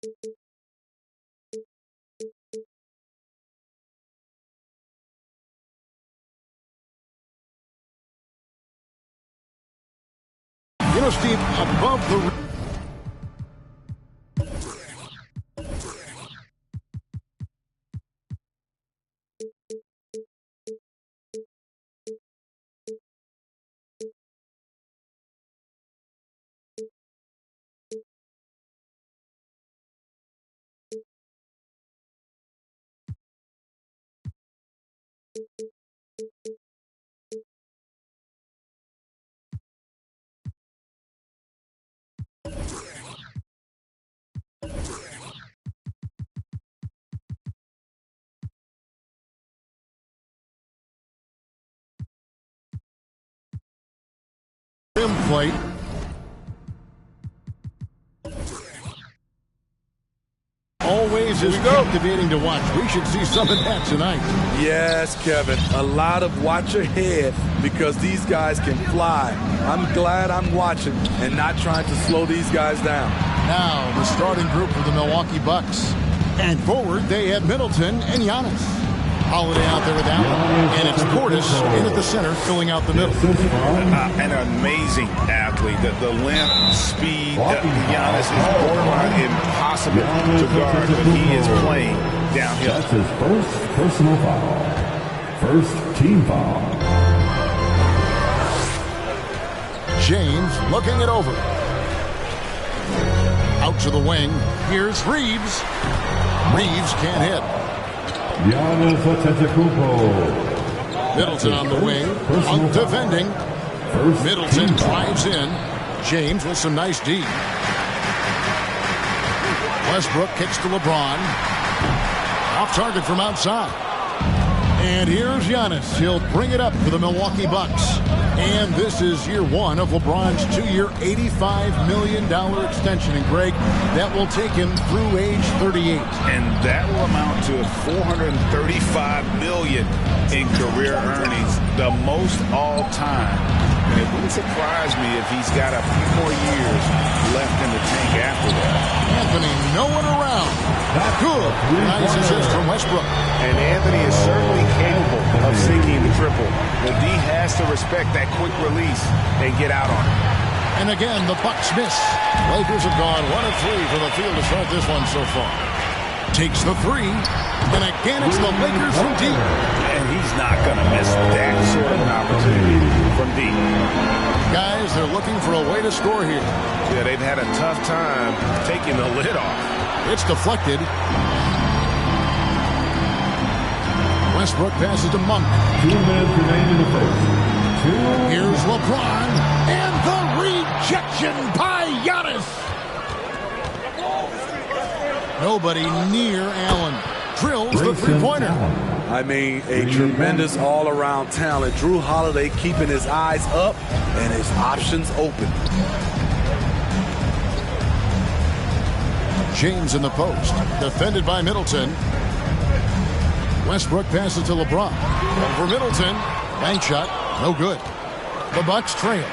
You know, Steve, above the... plate. Always is captivating to watch. We should see some of that tonight. Yes, Kevin. A lot of watch ahead because these guys can fly. I'm glad I'm watching and not trying to slow these guys down. Now, the starting group for the Milwaukee Bucks. And forward, they have Middleton and Giannis. Holiday out there with Allen, and it's Portis in at the center, filling out the middle. An amazing athlete. The length, speed, Giannis is borderline impossible to guard, but he is playing downhill. That's his first personal foul. First team foul. James looking it over. Out to the wing. Here's Reeves. Reeves can't hit. Giannis Antetokounmpo. Middleton on the wing, defending. Middleton drives in. James with some nice D. Westbrook kicks to LeBron. Off target from outside. And here's Giannis. He'll bring it up for the Milwaukee Bucks. And this is year one of LeBron's two-year, $85 million extension. And, Greg, that will take him through age 38. And that will amount to $435 million in career earnings, the most all time. And it wouldn't surprise me if he's got a few more years left in the tank after that. Anthony, no one around. Not good. Nice assist from Westbrook. And Anthony is certainly capable of sinking the triple. The D has to respect that quick release and get out on it. And again, the Bucks miss. Lakers have gone 1 of 3 from the field to start this one so far. Takes the three. And again, it's the Lakers from deep. And he's not going to miss that sort of an opportunity from deep. Guys, they're looking for a way to score here. Yeah, they've had a tough time taking the lid off. It's deflected. Westbrook passes to Monk. 2 minutes remain in the first. Here's LeBron. And the rejection by Giannis. Nobody near Allen. Drills the three-pointer. I mean, a tremendous all-around talent. Jrue Holiday keeping his eyes up and his options open. James in the post. Defended by Middleton. Westbrook passes to LeBron. Over Middleton. Bank shot. No good. The Bucks trail.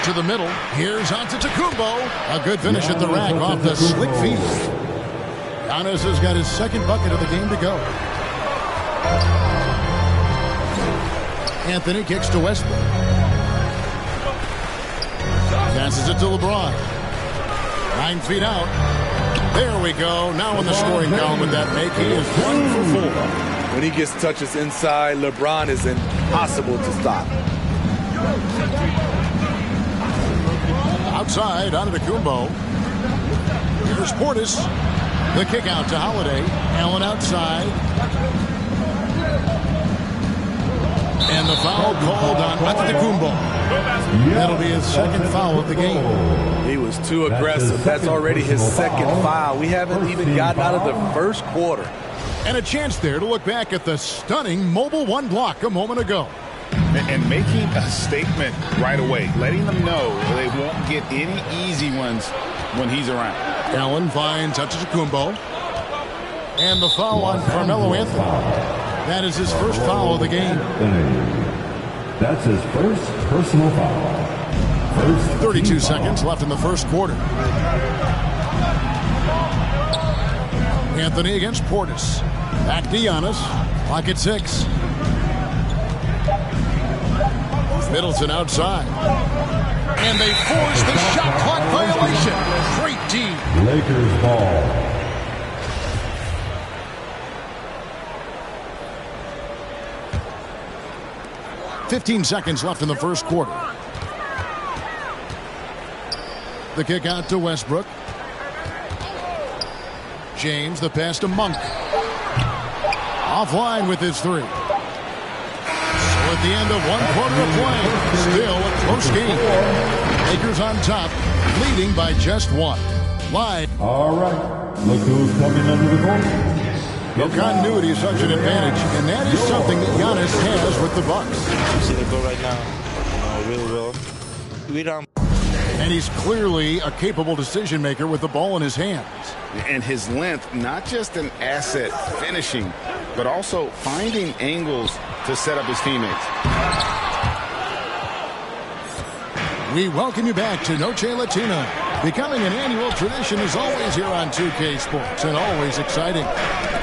To the middle. Here's Antetokounmpo. A good finish at the rack off the slick feed. Giannis has got his second bucket of the game to go. Anthony kicks to Westbrook. Passes it to LeBron. 9 feet out. There we go. Now in the scoring column with that make, he is 1 for 4. When he gets touches inside, LeBron is impossible to stop. Outside, Antetokounmpo. Here's Portis. The kick out to Holiday. Allen outside. And the foul called on Antetokounmpo. That'll be his second foul of the game. He was too aggressive. That's already his second foul. We haven't even gotten out of the first quarter. And a chance there to look back at the stunning Mobile One block a moment ago. And making a statement right away, letting them know they won't get any easy ones when he's around. Allen finds Antetokounmpo. And the foul on Carmelo Anthony. That is his first foul of the game. That's his first personal foul. 32 seconds left in the first quarter. Anthony against Portis. Back to Giannis. Clock at 6. Middleton outside. And they force the shot clock violation. Great D. Lakers ball. .15 seconds left in the first quarter. The kick out to Westbrook. James, the pass to Monk. Offline with his 3. So at the end of 1 quarter of play, still a close game. Lakers on top, leading by just 1. Live. All right. Look who's coming under the court. The continuity is such an advantage, and that is something that Giannis has with the Bucks. You see the goal right now, really well. We don't. And he's clearly a capable decision maker with the ball in his hands. And his length, not just an asset finishing, but also finding angles to set up his teammates. We welcome you back to Noche Latina. Becoming an annual tradition is always here on 2K Sports, and always exciting.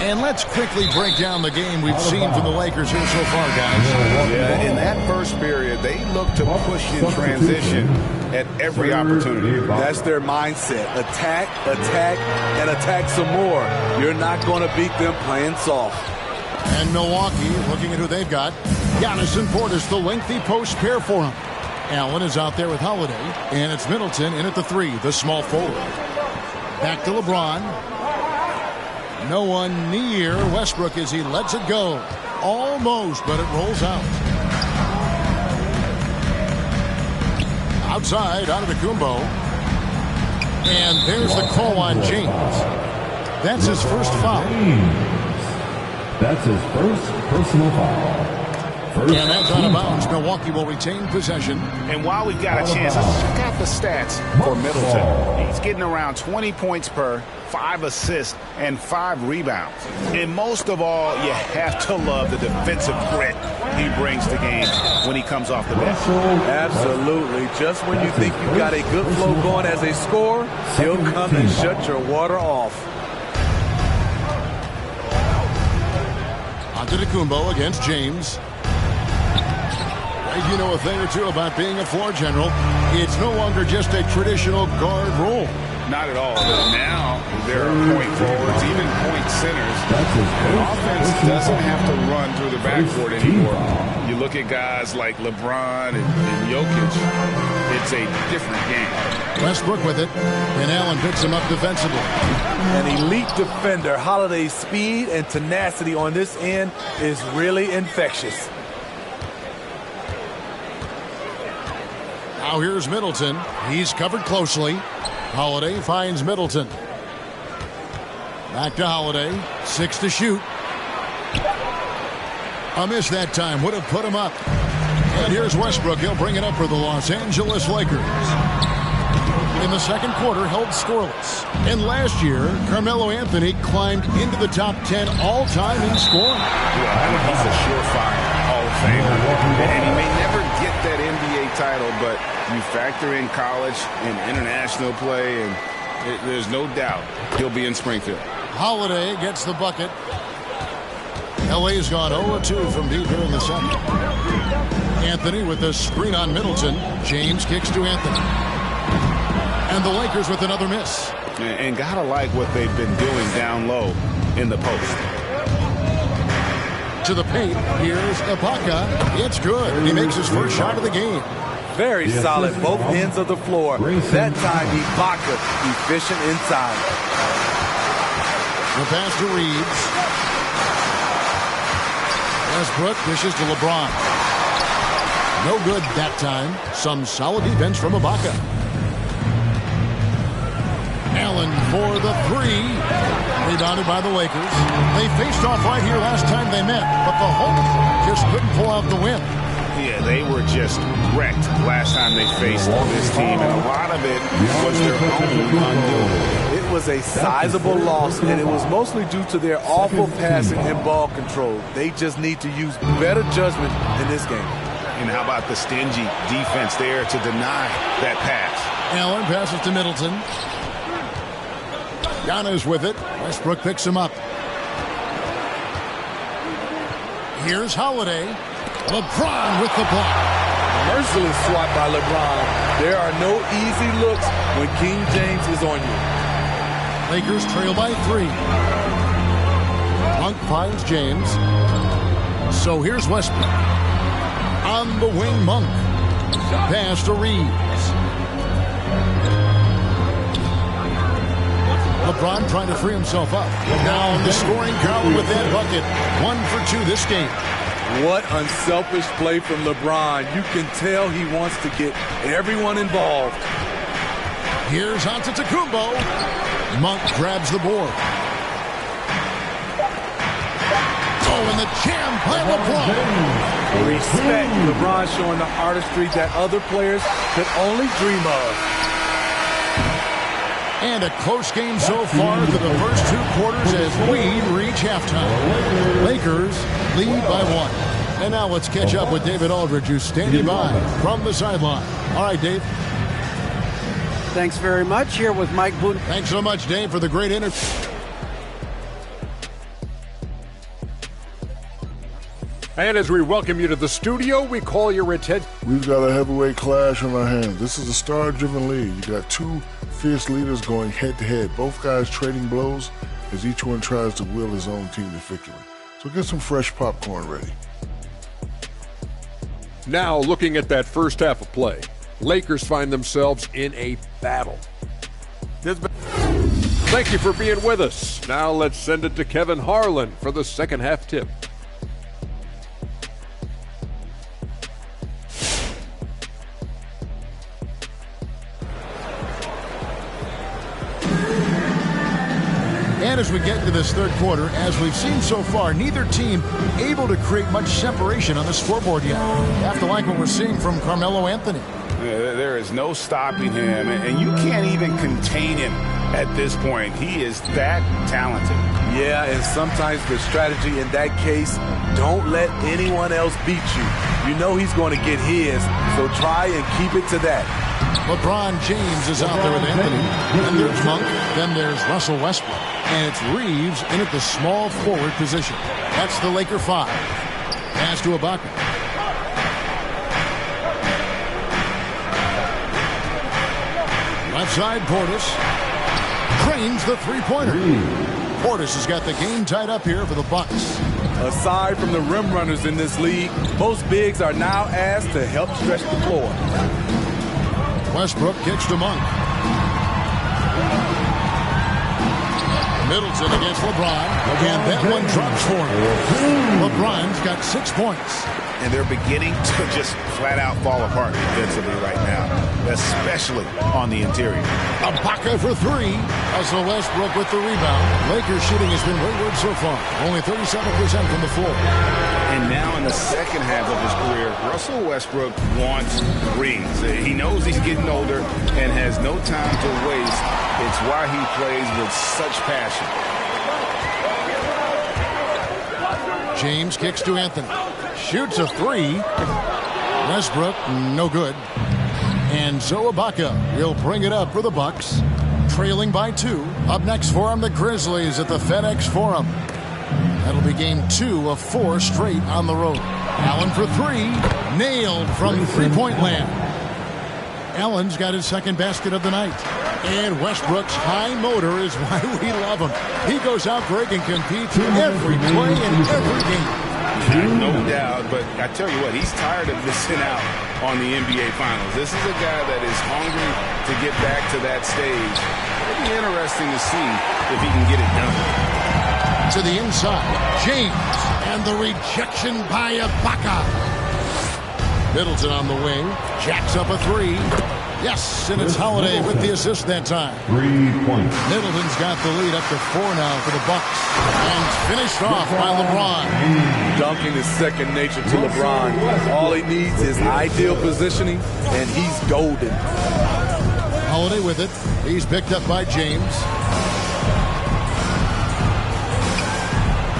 And let's quickly break down the game we've seen from the Lakers here so far, guys. Yeah, in that first period, they looked to push in transition at every opportunity. That's their mindset. Attack, attack, and attack some more. You're not going to beat them playing soft. And Milwaukee, looking at who they've got. Giannis and Portis, the lengthy post pair for him. Allen is out there with Holiday, and it's Middleton in at the 3, the small forward. Back to LeBron. No one near Westbrook as he lets it go. Almost, but it rolls out. Outside, out of the Kumbo. And there's the call on James. That's his first foul. That's his first personal foul. And that's out of bounds. Milwaukee will retain possession. And while we've got a chance, let's check out the stats for Middleton. He's getting around 20 points per, 5 assists, and 5 rebounds. And most of all, you have to love the defensive grit he brings to games when he comes off the bench. Absolutely. Just when you think you've got a good flow going as a scorer, he'll come and shut your water off. Antetokounmpo against James. You know a thing or two about being a floor general. It's no longer just a traditional guard role. Not at all. But now there are point forwards, even point centers. The offense doesn't have to run through the backcourt anymore. You look at guys like LeBron and Jokic, it's a different game. Westbrook with it, and Allen picks him up defensively. An elite defender. Holiday's speed and tenacity on this end is really infectious. Now here's Middleton. He's covered closely. Holiday finds Middleton. Back to Holiday. 6 to shoot. A miss that time. Would have put him up. And here's Westbrook. He'll bring it up for the Los Angeles Lakers. In the second quarter, held scoreless. And last year, Carmelo Anthony climbed into the top 10 all-time in scoring. Yeah, he's a surefire Hall of Famer. And he may never get that NBA title, but you factor in college and international play, and there's no doubt he'll be in Springfield. Holiday gets the bucket. LA's gone 0-2 from deep here in the second. Anthony with the screen on Middleton. James kicks to Anthony. And the Lakers with another miss. And gotta like what they've been doing down low in the post. To the paint, here's Ibaka. It's good. He makes his first shot of the game. Very solid, both ends of the floor. That time, Ibaka, efficient inside. The pass to Reeves. Westbrook dishes to LeBron. No good that time. Some solid defense from Ibaka. Allen for the 3. Rebounded by the Lakers. They faced off right here last time they met, but the Hawks just couldn't pull out the win. Yeah, they were just wrecked last time they faced this team, and a lot of it was their own undoing. It was a sizable loss, and it was mostly due to their awful passing and ball control. They just need to use better judgment in this game. And how about the stingy defense there to deny that pass? Allen passes to Middleton. Giannis with it. Westbrook picks him up. Here's Holiday. LeBron with the block. Merciless swat by LeBron. There are no easy looks when King James is on you. Lakers trail by 3. Monk finds James. So here's Westbrook. On the wing, Monk. Pass to Reeves. LeBron trying to free himself up. Now on the scoring column with that bucket. 1 for 2 this game. What unselfish play from LeBron. You can tell he wants to get everyone involved. Here's Antetokounmpo. Monk grabs the board. Oh, and the jam by LeBron. Respect. LeBron showing the artistry that other players could only dream of. And a close game so far through the first 2 quarters as we reach halftime. Lakers lead by 1. And now let's catch up with David Aldridge, who's standing by from the sideline. All right, Dave. Thanks very much. Here with Mike Boone. Thanks so much, Dave, for the great interview. And as we welcome you to the studio, we call your attention. We've got a heavyweight clash on our hands. This is a star-driven league. You got 2 fierce leaders going head-to-head. Both guys trading blows as each one tries to will his own team to victory. So get some fresh popcorn ready. Now looking at that first half of play, Lakers find themselves in a battle. Thank you for being with us. Now let's send it to Kevin Harlan for the second half tip. And as we get into this third quarter, as we've seen so far, neither team able to create much separation on the scoreboard yet. You have to like what we're seeing from Carmelo Anthony. There is no stopping him, and you can't even contain him at this point. He is that talented. Yeah, and sometimes the strategy in that case, don't let anyone else beat you. You know he's going to get his, so try and keep it to that. LeBron James is out there with Anthony. Then there's Monk. Then there's Russell Westbrook. And it's Reeves in at the small forward position. That's the Laker 5. Pass to Ibaka. Left side, Portis. Cranes the three-pointer. Portis has got the game tied up here for the Bucks. Aside from the rim runners in this league, most bigs are now asked to help stretch the floor. Westbrook kicks to Monk. Middleton against LeBron. And that one drops for him. LeBron's got 6 points. And they're beginning to just flat out fall apart defensively right now, especially on the interior. Ibaka for 3. Russell Westbrook with the rebound. Lakers shooting has been wayward so far. Only 37% from the floor. And now in the second half of his career, Russell Westbrook wants rings. He knows he's getting older and has no time to waste. It's why he plays with such passion. James kicks to Anthony. Shoots a 3. Westbrook, no good. And so Ibaka will bring it up for the Bucks. Trailing by 2. Up next for him, the Grizzlies at the FedEx Forum. That'll be game 2 of 4 straight on the road. Allen for 3. Nailed from three-point land. Allen's got his second basket of the night. And Westbrook's high motor is why we love him. He goes out, Greg, and competes every play and every game. No doubt, but I tell you what, he's tired of missing out on the NBA Finals. This is a guy that is hungry to get back to that stage. It'll be interesting to see if he can get it done. To the inside, James, and the rejection by Ibaka. Middleton on the wing, jacks up a 3. Yes, and it's Holiday with the assist that time. 3 points. Middleton's got the lead up to 4 now for the Bucks. And finished off by LeBron. Dunking is second nature to LeBron. All he needs is ideal positioning, and he's golden. Holiday with it. He's picked up by James.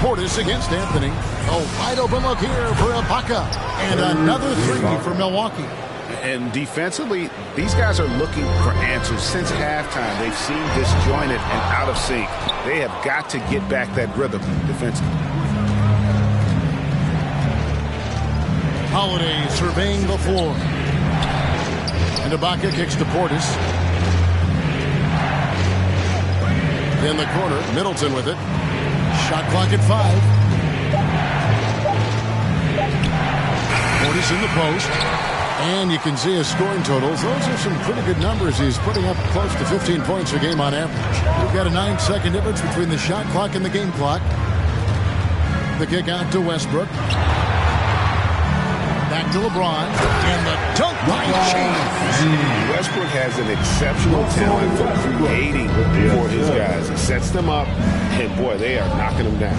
Portis against Anthony. A wide open look here for Ibaka. And another 3 for Milwaukee. And defensively, these guys are looking for answers since halftime. They've seemed disjointed and out of sync. They have got to get back that rhythm defensively. Holiday surveying the floor. And Ibaka kicks to Portis. In the corner, Middleton with it. Shot clock at 5. Portis in the post. And you can see his scoring totals. Those are some pretty good numbers. He's putting up close to 15 points a game on average. We've got a 9-second difference between the shot clock and the game clock. The kick out to Westbrook. Back to LeBron. And the dunk by James. Westbrook has an exceptional talent for creating for his guys. He sets them up, and boy, they are knocking them down.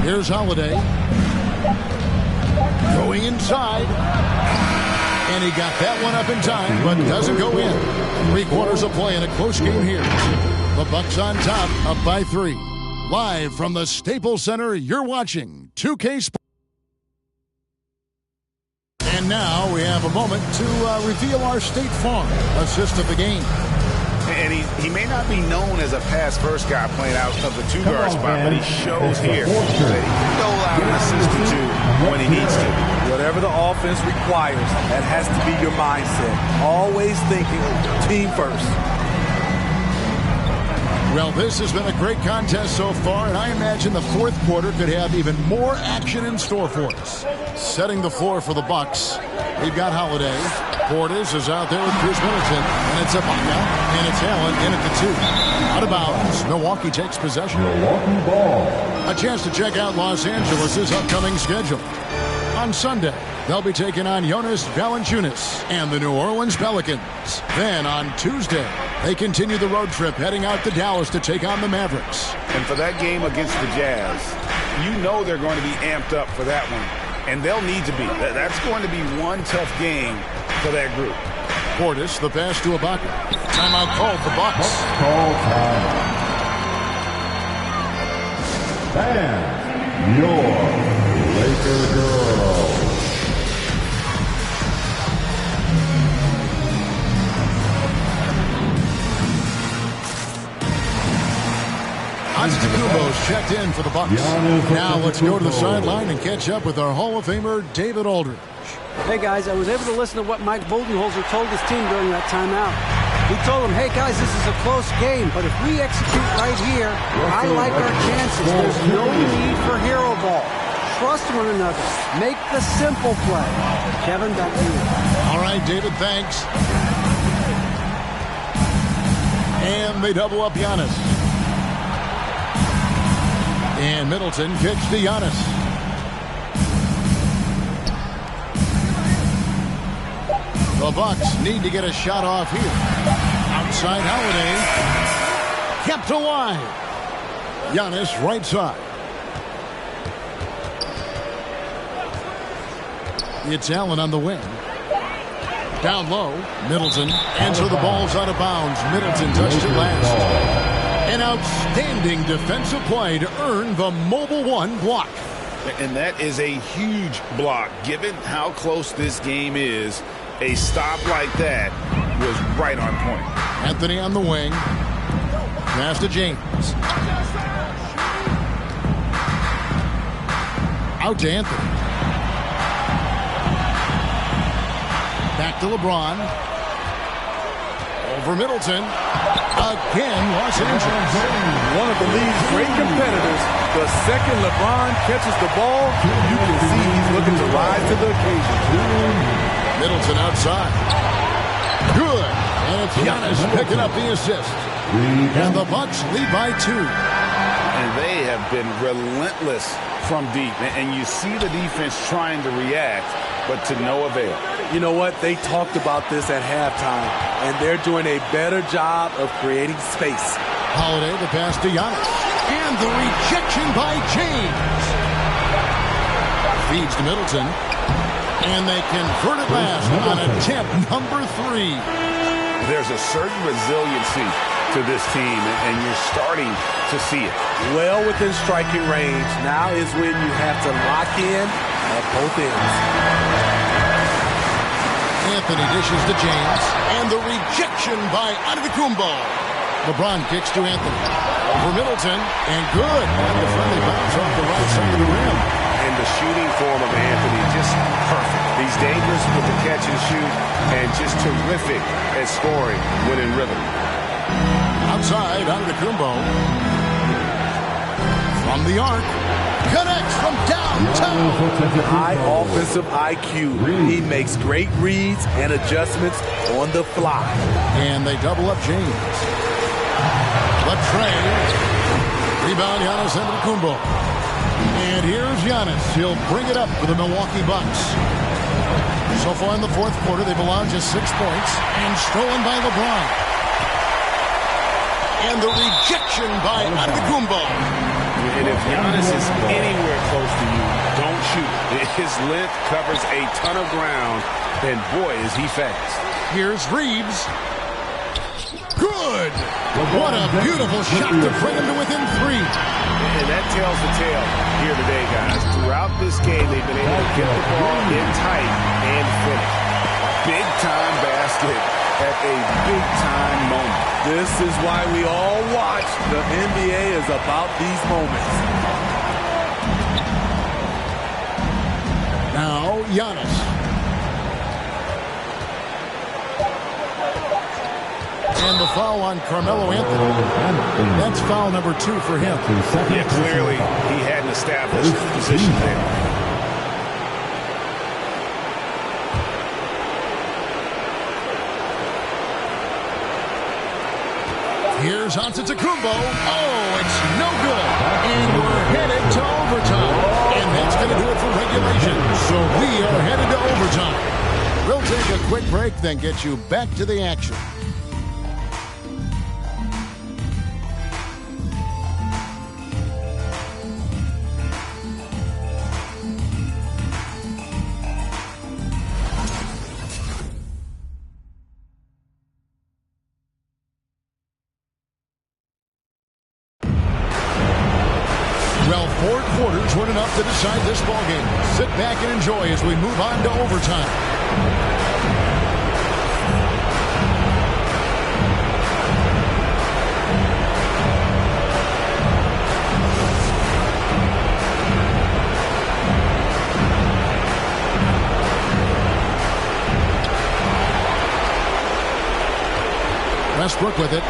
Here's Holiday. Going inside. And he got that one up in time, but doesn't go in. 3/4 of play in a close game here. The Bucks on top, up by 3. Live from the Staples Center, you're watching 2K Sports. And now we have a moment to reveal our State Farm assist of the game. And he may not be known as a pass-first guy playing out of the two-guard spot, but he shows here that he can dole out an assist or two when he needs to. Whatever the offense requires, that has to be your mindset. Always thinking team first. Well, this has been a great contest so far, and I imagine the fourth quarter could have even more action in store for us. Setting the floor for the Bucks, we've got Holiday. Portis is out there with Chris Middleton, and it's Ibaka, and it's Allen in at the 2. Out of bounds, Milwaukee takes possession. Milwaukee ball. A chance to check out Los Angeles' upcoming schedule. On Sunday, they'll be taking on Jonas Valanciunas and the New Orleans Pelicans. Then on Tuesday, they continue the road trip heading out to Dallas to take on the Mavericks. And for that game against the Jazz, you know they're going to be amped up for that one. And they'll need to be. That's going to be one tough game for that group. Portis, the pass to Ibaka. Timeout called for Bucks. Call time. And your Laker girl. Antetokounmpo's checked in for the Bucks. Now let's go to the sideline and catch up with our Hall of Famer, David Aldridge. Hey, guys, I was able to listen to what Mike Budenholzer told his team during that timeout. He told them, hey, guys, this is a close game, but if we execute right here, I like our chances. There's no need for hero ball. Trust one another. Make the simple play. Kevin, back to you. All right, David, thanks. And they double up Giannis. And Middleton kicks to Giannis. The Bucks need to get a shot off here. Outside Holiday. Kept alive. Giannis right side. It's Allen on the wing. Down low, Middleton. And so the ball's out of bounds. Middleton touched it last. An outstanding defensive play to earn the Mobile One block. And that is a huge block. Given how close this game is, a stop like that was right on point. Anthony on the wing. Pass to James. Out to Anthony. Back to LeBron. Over Middleton. Again, Los Angeles. One of the league's great competitors. The second LeBron catches the ball, you can see he's looking to rise to the occasion. Middleton outside. Good. And it's Giannis picking up the assist. And the Bucks lead by 2. And they have been relentless from deep. And you see the defense trying to react, but to no avail. You know what? They talked about this at halftime, and they're doing a better job of creating space. Holiday, the pass to Giannis. And the rejection by James. Feeds to Middleton. And they convert it last on attempt number 3. There's a certain resiliency to this team, and you're starting to see it. Well within striking range. Now is when you have to lock in at both ends. Anthony dishes to James, and the rejection by Antetokounmpo. LeBron kicks to Anthony. Over Middleton, and good. And the friendly bounce off the right side of the rim. And the shooting form of Anthony, just perfect. He's dangerous with the catch and shoot, and just terrific at scoring when in rhythm. Outside, Antetokounmpo. From the arc. Connects from downtown. High offensive IQ. He makes great reads and adjustments on the fly. And they double up James. Latrey. Rebound, Giannis Antetokounmpo. And here's Giannis. He'll bring it up for the Milwaukee Bucks. So far in the fourth quarter, they've allowed just 6 points. And stolen by LeBron. And the rejection by Antetokounmpo. And if Giannis is anywhere close to you, don't shoot. His length covers a ton of ground, and boy, is he fast. Here's Reeves. Good! What a beautiful shot to bring him to within 3. And that tells the tale here today, guys. Throughout this game, they've been able to get the ball in tight and finish. Big-time basket at a big-time moment. This is why we all watch. The NBA is about these moments. Now, Giannis. And the foul on Carmelo Anthony. That's foul number 2 for him. Yeah, clearly he hadn't established position there. Here's Antetokounmpo. Oh, it's no good. And we're headed to overtime. And that's going to do it for regulation. So we are headed to overtime. We'll take a quick break, then get you back to the action. Well, 4 quarters weren't enough to decide this ballgame. Sit back and enjoy as we move on to overtime. Westbrook with it.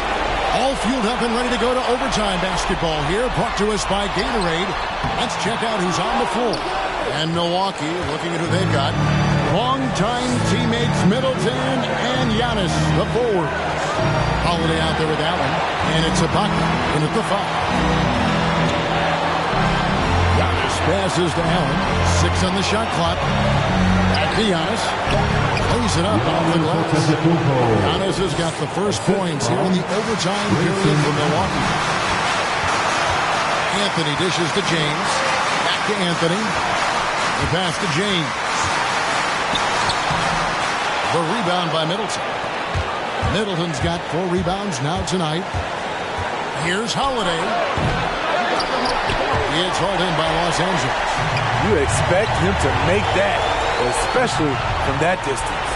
All fueled up and ready to go to overtime basketball here. Brought to us by Gatorade. Let's check out who's on the floor. And Milwaukee, looking at who they've got. Longtime teammates Middleton and Giannis, the forwards. Holiday out there with Allen. And it's Ibaka in at the 5. Giannis passes to Allen. 6 on the shot clock. Back to Giannis. Lays it up off the glass. Giannis has got the first points here in the overtime period for Milwaukee. Anthony dishes to James. Back to Anthony. The pass to James. The rebound by Middleton. Middleton's got 4 rebounds now tonight. Here's Holiday. It's hauled in by Los Angeles. You expect him to make that, especially from that distance.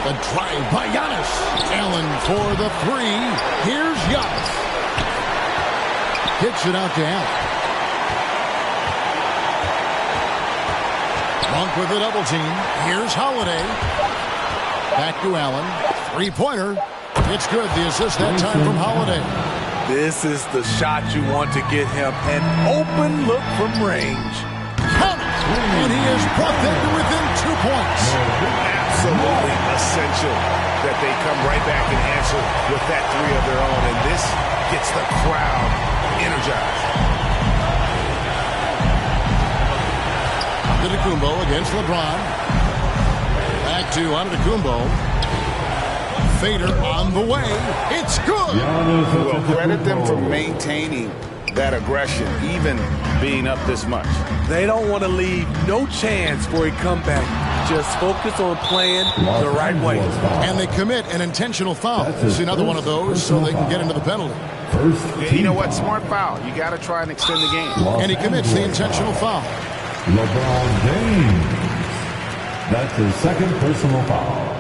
The drive by Giannis. Allen for the 3. Here's Giannis. Kicks it out to Allen. Monk with the double team. Here's Holiday. Back to Allen. 3-pointer. It's good. The assist that time from Holiday. This is the shot you want to get him. An open look from range. And he has brought them to within 2 points. Absolutely essential that they come right back and answer with that 3 of their own. And this gets the crowd energized. Antetokounmpo against LeBron. Back to Antetokounmpo. Fader on the way. It's good. Well, credit them for maintaining that aggression, even being up this much. They don't want to leave no chance for a comeback. just focus on playing the right way. And they commit an intentional foul. This is another one of those so they can get into the penalty. Yeah, you know what? Smart foul. You got to try and extend the game. And he commits the intentional foul. LeBron James. That's his second personal foul.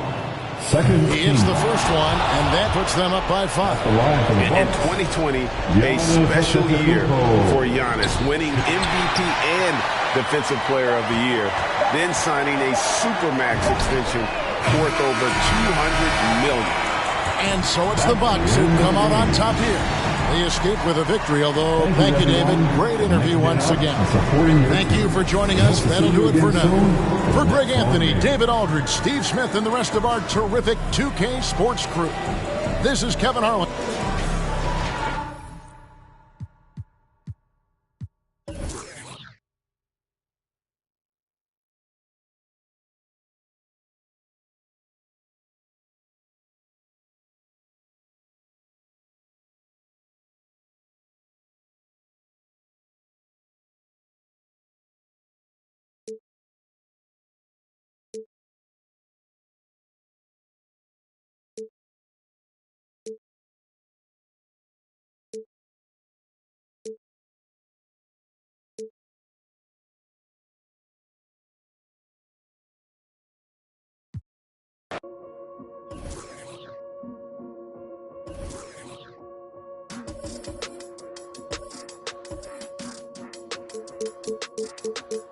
He hits the first one, and that puts them up by 5. In 2020, a special year for Giannis, winning MVP and Defensive Player of the Year, then signing a Supermax extension worth over $200 million. And so it's the Bucks who come out on top here. They escape with a victory, although thank you, David. Great interview once again. Thank you for joining us. That'll do it for now. For Greg Anthony, David Aldridge, Steve Smith, and the rest of our terrific 2K Sports crew, this is Kevin Harlan.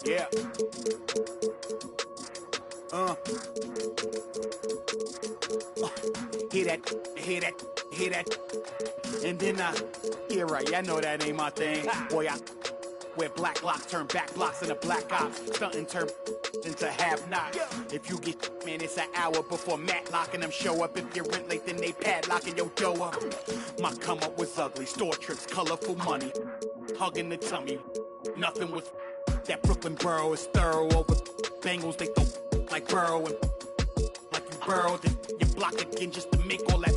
Yeah. Hear that. And then yeah, right. Yeah, I know that ain't my thing. Boy, I wear black locks, turn back blocks into black ops, stunting turn into half knocks. If you get, man, it's an hour before Matlock and them show up. If you're rent late, then they padlocking your dough up. My come up was ugly, store trips, colorful money, hugging the tummy. Nothing was that Brooklyn borough is thorough over Bengals. They don't like Burrow and like you burrowed and you block again just to make all that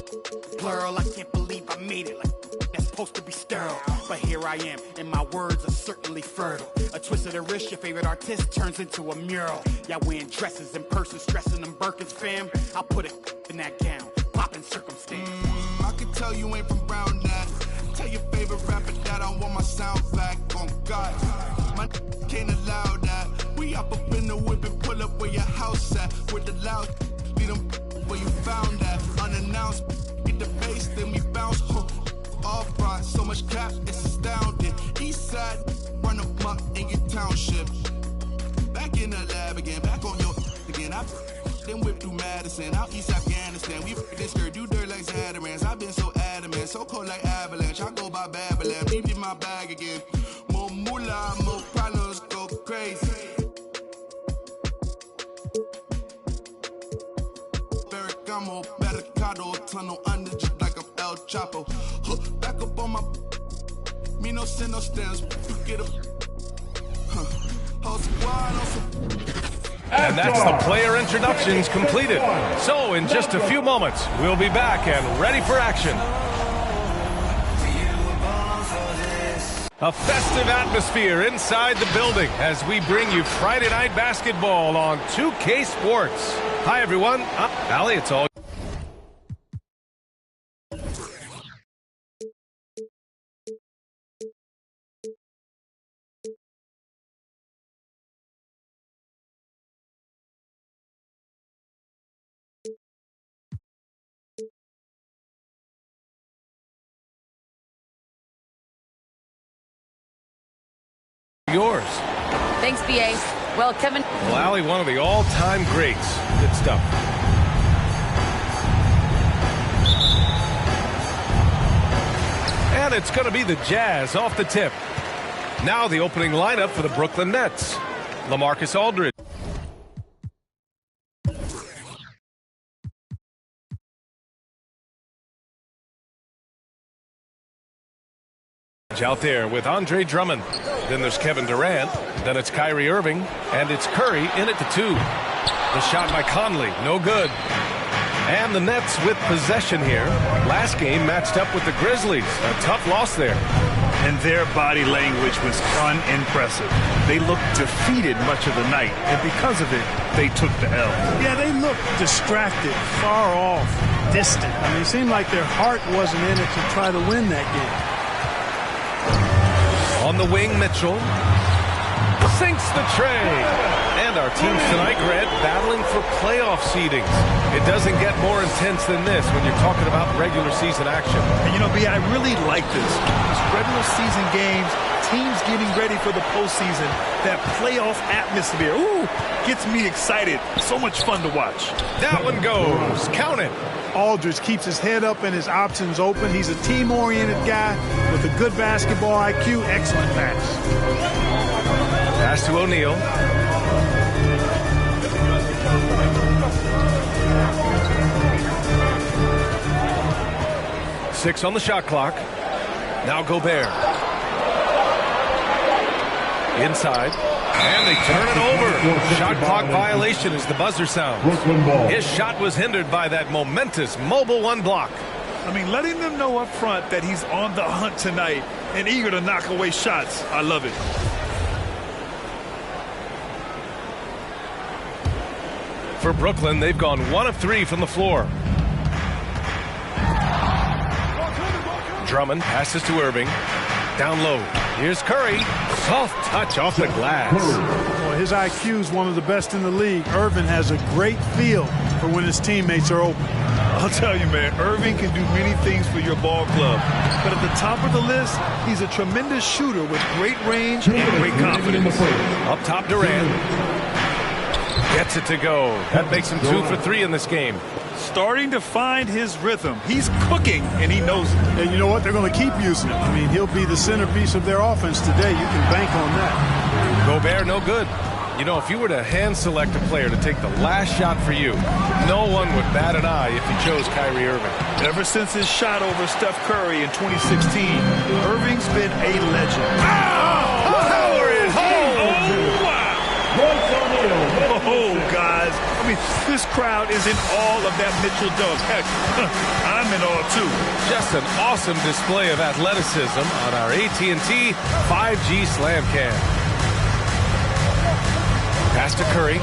blurl. I can't believe I made it. Like that's supposed to be sterile, but here I am, and my words are certainly fertile. A twist of the wrist, your favorite artist turns into a mural. Y'all wearing dresses in person, stressing them Birkins, fam. I'll put it in that gown, popping circumstance. I can tell you ain't from Brown that. Tell your favorite rapper that I want my sound back on God. My can't allow that. We up in the whip and pull up where your house at. With the loud, beat them where you found that. Unannounced, get the bass, then we bounce. All front, so much cap, it's astounding. East side, run them up in your township. Back in the lab again, back on your again. I then whip through Madison, out East Afghanistan. We this skirt, do dirt like Zatarans. I've been so adamant, so cold like avalanche. I go by Babylon, leave in my bag again. More moolah, more problems, go crazy. Ferragamo, Barricado, tunnel under just like a El Chapo. Back up on my, me no send no stems. You get a, whole squad on some. And that's the player introductions completed. So in just a few moments, we'll be back and ready for action. A festive atmosphere inside the building as we bring you Friday Night Basketball on 2K Sports. Hi, everyone. Allie, it's all yours. Thanks, B.A. Well, Kevin. Well, Allie, one of the all-time greats. Good stuff. And it's going to be the Jazz off the tip. Now the opening lineup for the Brooklyn Nets. LaMarcus Aldridge. Out there with Andre Drummond. Then there's Kevin Durant. Then it's Kyrie Irving. And it's Curry in at the 2. The shot by Conley. No good. And the Nets with possession here. Last game matched up with the Grizzlies. A tough loss there. and their body language was unimpressive. They looked defeated much of the night, and because of it, they took the L. Yeah, they looked distracted, far off, distant. I mean, it seemed like their heart wasn't in it to try to win that game. On the wing, Mitchell sinks the tray. And our teams tonight, Grant, battling for playoff seedings. It doesn't get more intense than this when you're talking about regular season action. And you know, B, I really like this. These regular season games, teams getting ready for the postseason, that playoff atmosphere, ooh, gets me excited. So much fun to watch. That one goes. Count it. Aldridge keeps his head up and his options open. He's a team-oriented guy with a good basketball IQ. Excellent pass. Pass to O'Neal. Six on the shot clock. Now Gobert. Inside. And they turn it over. Shot clock violation as the buzzer sounds. His shot was hindered by that momentous mobile one block. I mean, letting them know up front that he's on the hunt tonight and eager to knock away shots. I love it. For Brooklyn, they've gone 1 of 3 from the floor. Drummond passes to Irving. Down low. Here's Curry. Soft touch off the glass. Well, his IQ is one of the best in the league. Irving has a great feel for when his teammates are open. I'll tell you, man, Irving can do many things for your ball club. But at the top of the list, he's a tremendous shooter with great range and great confidence. Up top, Durant. Gets it to go. That makes him 2 for 3 in this game. Starting to find his rhythm. He's cooking, and he knows it. And you know what? They're going to keep using him. I mean, he'll be the centerpiece of their offense today. You can bank on that. Gobert, no good. You know, if you were to hand select a player to take the last shot for you, no one would bat an eye if you chose Kyrie Irving. Ever since his shot over Steph Curry in 2016, Irving's been a legend. Power it home! Oh, wow! Oh, guys. I mean, this crowd is in awe of that Mitchell dunk. Heck, I'm in awe, too. Just an awesome display of athleticism on our AT&T 5G Slam Cam. Pass to Curry.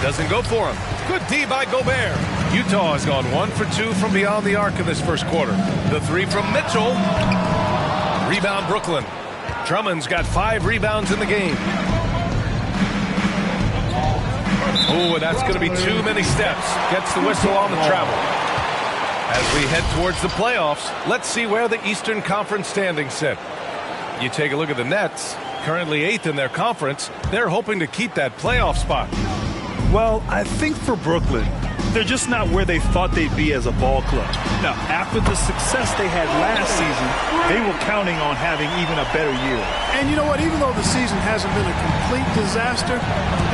Doesn't go for him. Good D by Gobert. Utah has gone 1 for 2 from beyond the arc in this first quarter. The 3 from Mitchell. Rebound Brooklyn. Drummond's got 5 rebounds in the game. Oh, that's going to be too many steps. Gets the whistle on the travel. As we head towards the playoffs, let's see where the Eastern Conference standings sit. You take a look at the Nets, currently 8th in their conference. They're hoping to keep that playoff spot. Well, I think for Brooklyn, they're just not where they thought they'd be as a ball club. Now, after the success they had last season, they were counting on having even a better year. And you know what? Even though the season hasn't been a complete disaster,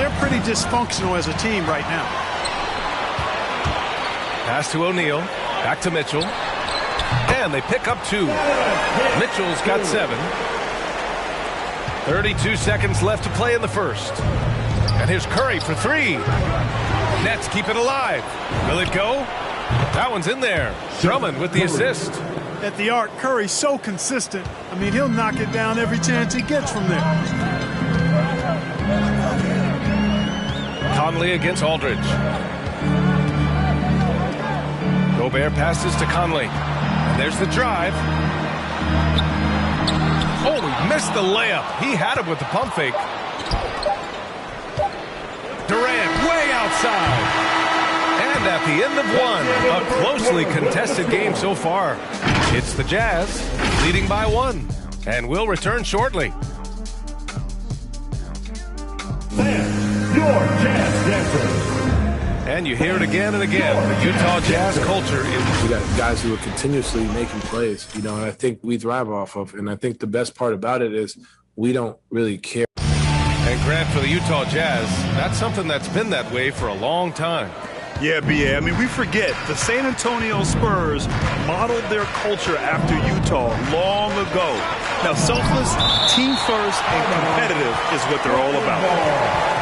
they're pretty dysfunctional as a team right now. Pass to O'Neal. Back to Mitchell. And they pick up 2. Mitchell's got 7. 32 seconds left to play in the first. And here's Curry for 3. Nets keep it alive. Will it go? That one's in there. Drummond with the assist. At the arc, Curry's so consistent. I mean, he'll knock it down every chance he gets from there. Conley against Aldridge. Gobert passes to Conley. And there's the drive. Oh, he missed the layup. He had it with the pump fake. Durant way outside. And at the end of 1, a closely contested game so far. It's the Jazz leading by 1. And we'll return shortly. Your Jazz Dancers. And you hear it again and again. The Utah Jazz culture is... We got guys who are continuously making plays, you know, and I think we thrive off of. And I think the best part about it is we don't really care. And Grant, for the Utah Jazz, that's something that's been that way for a long time. Yeah, B.A. I mean, we forget the San Antonio Spurs modeled their culture after Utah long ago. Now, selfless, team first, and competitive is what they're all about.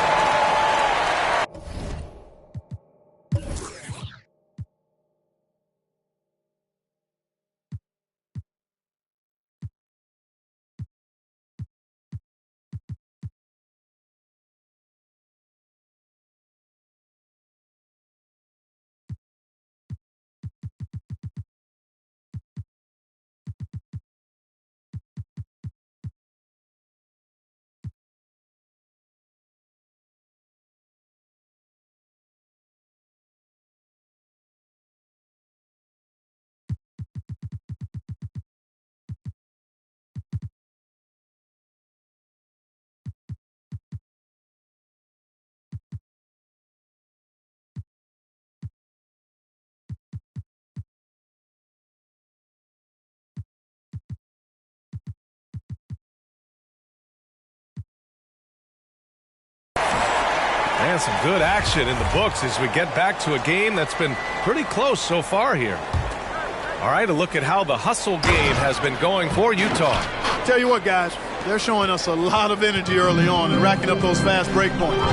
And some good action in the books as we get back to a game that's been pretty close so far here. All right, a look at how the hustle game has been going for Utah. Tell you what, guys, they're showing us a lot of energy early on and racking up those fast break points.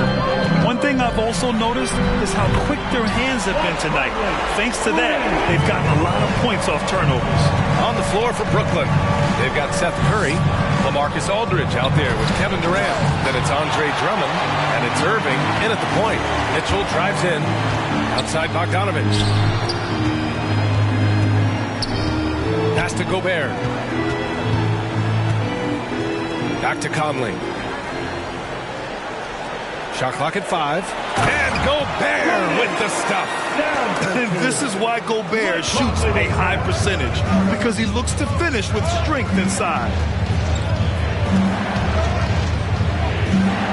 One thing I've also noticed is how quick their hands have been tonight. Thanks to that, they've gotten a lot of points off turnovers. On the floor for Brooklyn, they've got Seth Curry, LaMarcus Aldridge out there with Kevin Durant. Then it's Andre Drummond, and it's Irving in at the point. Mitchell drives in outside Bogdanovich. Pass to Gobert. Back to Conley. Shot clock at 5. And Gobert with the stuff. And this is why Gobert shoots a high percentage, because he looks to finish with strength inside.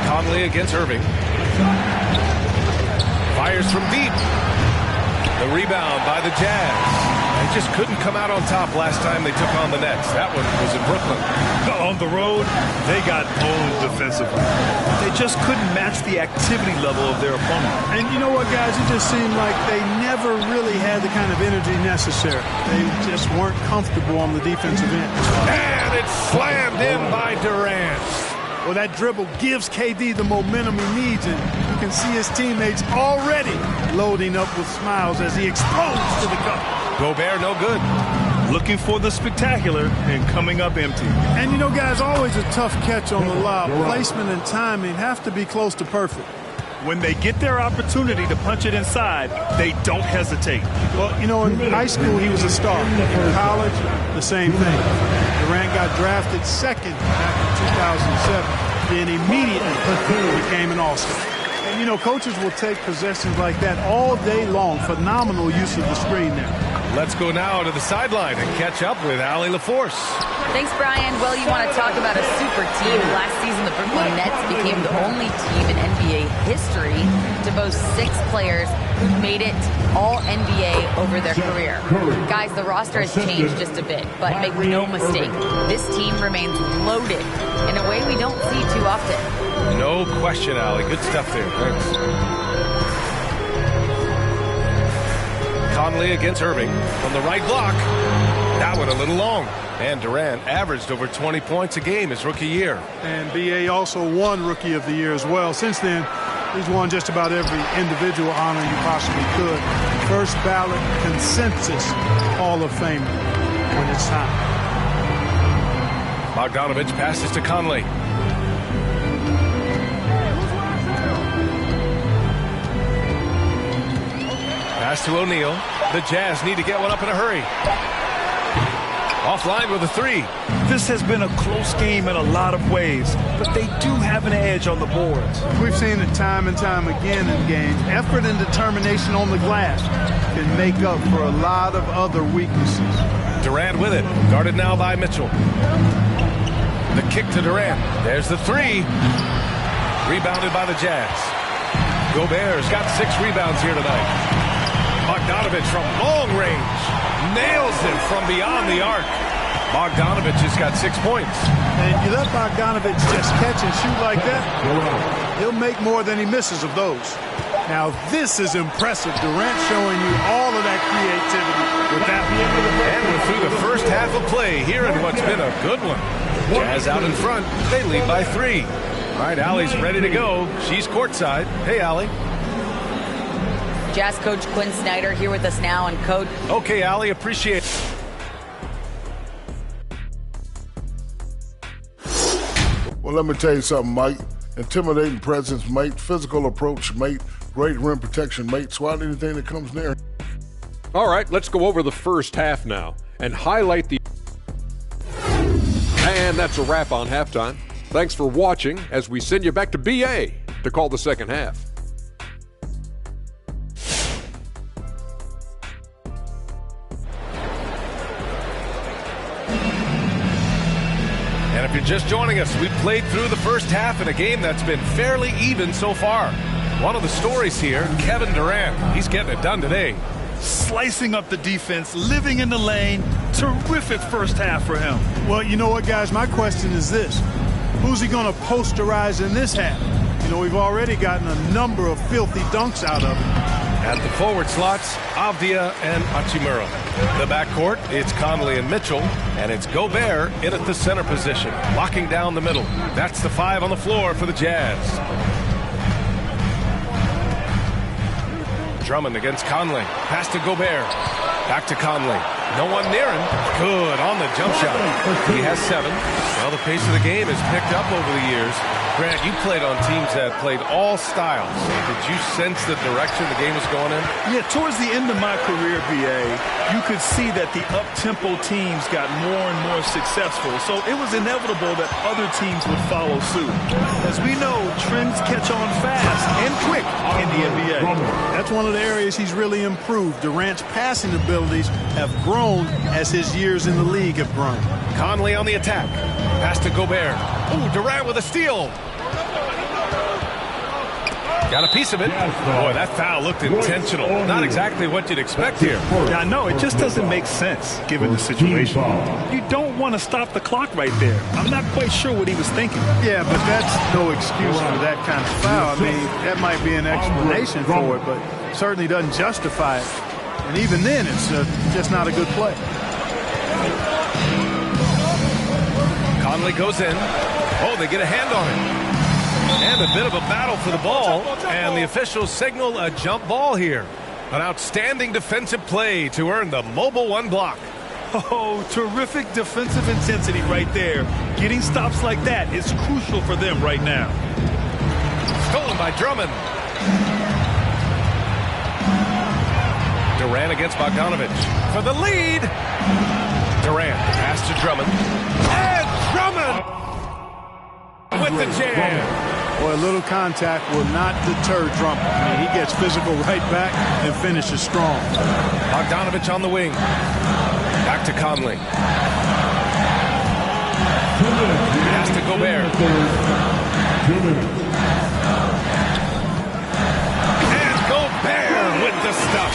Conley against Irving. Fires from deep. The rebound by the Jazz. They just couldn't come out on top last time they took on the Nets. That one was in Brooklyn. On the road, they got owned defensively. They just couldn't match the activity level of their opponent. And you know what, guys? It just seemed like they never really had the kind of energy necessary. They just weren't comfortable on the defensive end. And it's slammed in by Durant. Well, that dribble gives KD the momentum he needs, and you can see his teammates already loading up with smiles as he explodes to the cup. Gobert no good. Looking for the spectacular and coming up empty. And you know, guys, always a tough catch on the lob. Placement and timing have to be close to perfect. When they get their opportunity to punch it inside, they don't hesitate. Well, you know, in high school, he was a star. In college, the same thing. Durant got drafted second back in 2007, then immediately became an all-star. And, you know, coaches will take possessions like that all day long. Phenomenal use of the screen there. Let's go now to the sideline and catch up with Allie LaForce. Thanks, Brian. Well, you want to talk about a super team. Last season, the Brooklyn Nets became the only team in NBA history to boast 6 players who made it all NBA over their career. Guys, the roster has changed just a bit, but make no mistake, this team remains loaded in a way we don't see too often. No question, Allie. Good stuff there. Thanks. Conley against Irving from the right block. That one a little long. And Durant averaged over 20 points a game his rookie year. And B.A. also won Rookie of the Year as well. Since then, he's won just about every individual honor you possibly could. First ballot consensus Hall of Famer when it's time. Bogdanovich passes to Conley. Pass to O'Neal. The Jazz need to get one up in a hurry. Offline with a 3. This has been a close game in a lot of ways, but they do have an edge on the boards. We've seen it time and time again in games. Effort and determination on the glass can make up for a lot of other weaknesses. Durant with it. Guarded now by Mitchell. The kick to Durant. There's the 3. Rebounded by the Jazz. Gobert's got 6 rebounds here tonight. Bogdanovich from long range. Nails it from beyond the arc. Bogdanovich has got 6 points. And you let Bogdanovich just catch and shoot like that, he'll make more than he misses of those. Now this is impressive. Durant showing you all of that creativity with that. And we're through the first half of play here in what's been a good one. Jazz out in front. They lead by 3. All right, Allie's ready to go. She's courtside. Hey, Allie. Jazz coach Quinn Snyder here with us now. And coach. Okay, Allie, appreciate it. Well, let me tell you something, Mike. Intimidating presence, mate. Physical approach, mate. Great rim protection, mate. Swat anything that comes near. All right, let's go over the first half now and highlight the... And that's a wrap on halftime. Thanks for watching as we send you back to BA to call the second half. And if you're just joining us, we've played through the first half in a game that's been fairly even so far. One of the stories here, Kevin Durant. He's getting it done today. Slicing up the defense, living in the lane. Terrific first half for him. Well, you know what, guys? My question is this. Who's he going to posterize in this half? You know, we've already gotten a number of filthy dunks out of him. At the forward slots, Avdia and Hachimura. The backcourt, it's Conley and Mitchell, and it's Gobert in at the center position, locking down the middle. That's the 5 on the floor for the Jazz. Drummond against Conley. Pass to Gobert. Back to Conley. No one near him. Good on the jump shot. He has 7. Well, the pace of the game has picked up over the years. Grant, you played on teams that played all styles. Did you sense the direction the game was going in? Yeah, towards the end of my career, BA, you could see that the up-tempo teams got more and more successful. So it was inevitable that other teams would follow suit. As we know, trends catch on fast and quick in the NBA. That's one of the areas he's really improved. Durant's passing abilities have grown as his years in the league have grown. Conley on the attack. Pass to Gobert. Ooh, Durant with a steal. Got a piece of it. Boy, that foul looked intentional. Not exactly what you'd expect here. Yeah, I know. It just doesn't make sense given the situation. You don't want to stop the clock right there. I'm not quite sure what he was thinking. Yeah, but that's no excuse for that kind of foul. I mean, that might be an explanation for it, but certainly doesn't justify it. And even then, it's just not a good play. Conley goes in. Oh, they get a hand on him. And a bit of a battle for the ball. And the officials signal a jump ball here. An outstanding defensive play to earn the mobile 1 block. Oh, terrific defensive intensity right there. Getting stops like that is crucial for them right now. Stolen by Drummond. Durant against Bogdanovich for the lead. Durant pass to Drummond. And Drummond with the jam. Boy, a little contact will not deter Drummond. I mean, he gets physical right back and finishes strong. Bogdanovich on the wing. Back to Conley. Pass to Gobert. And Gobert with the stuff.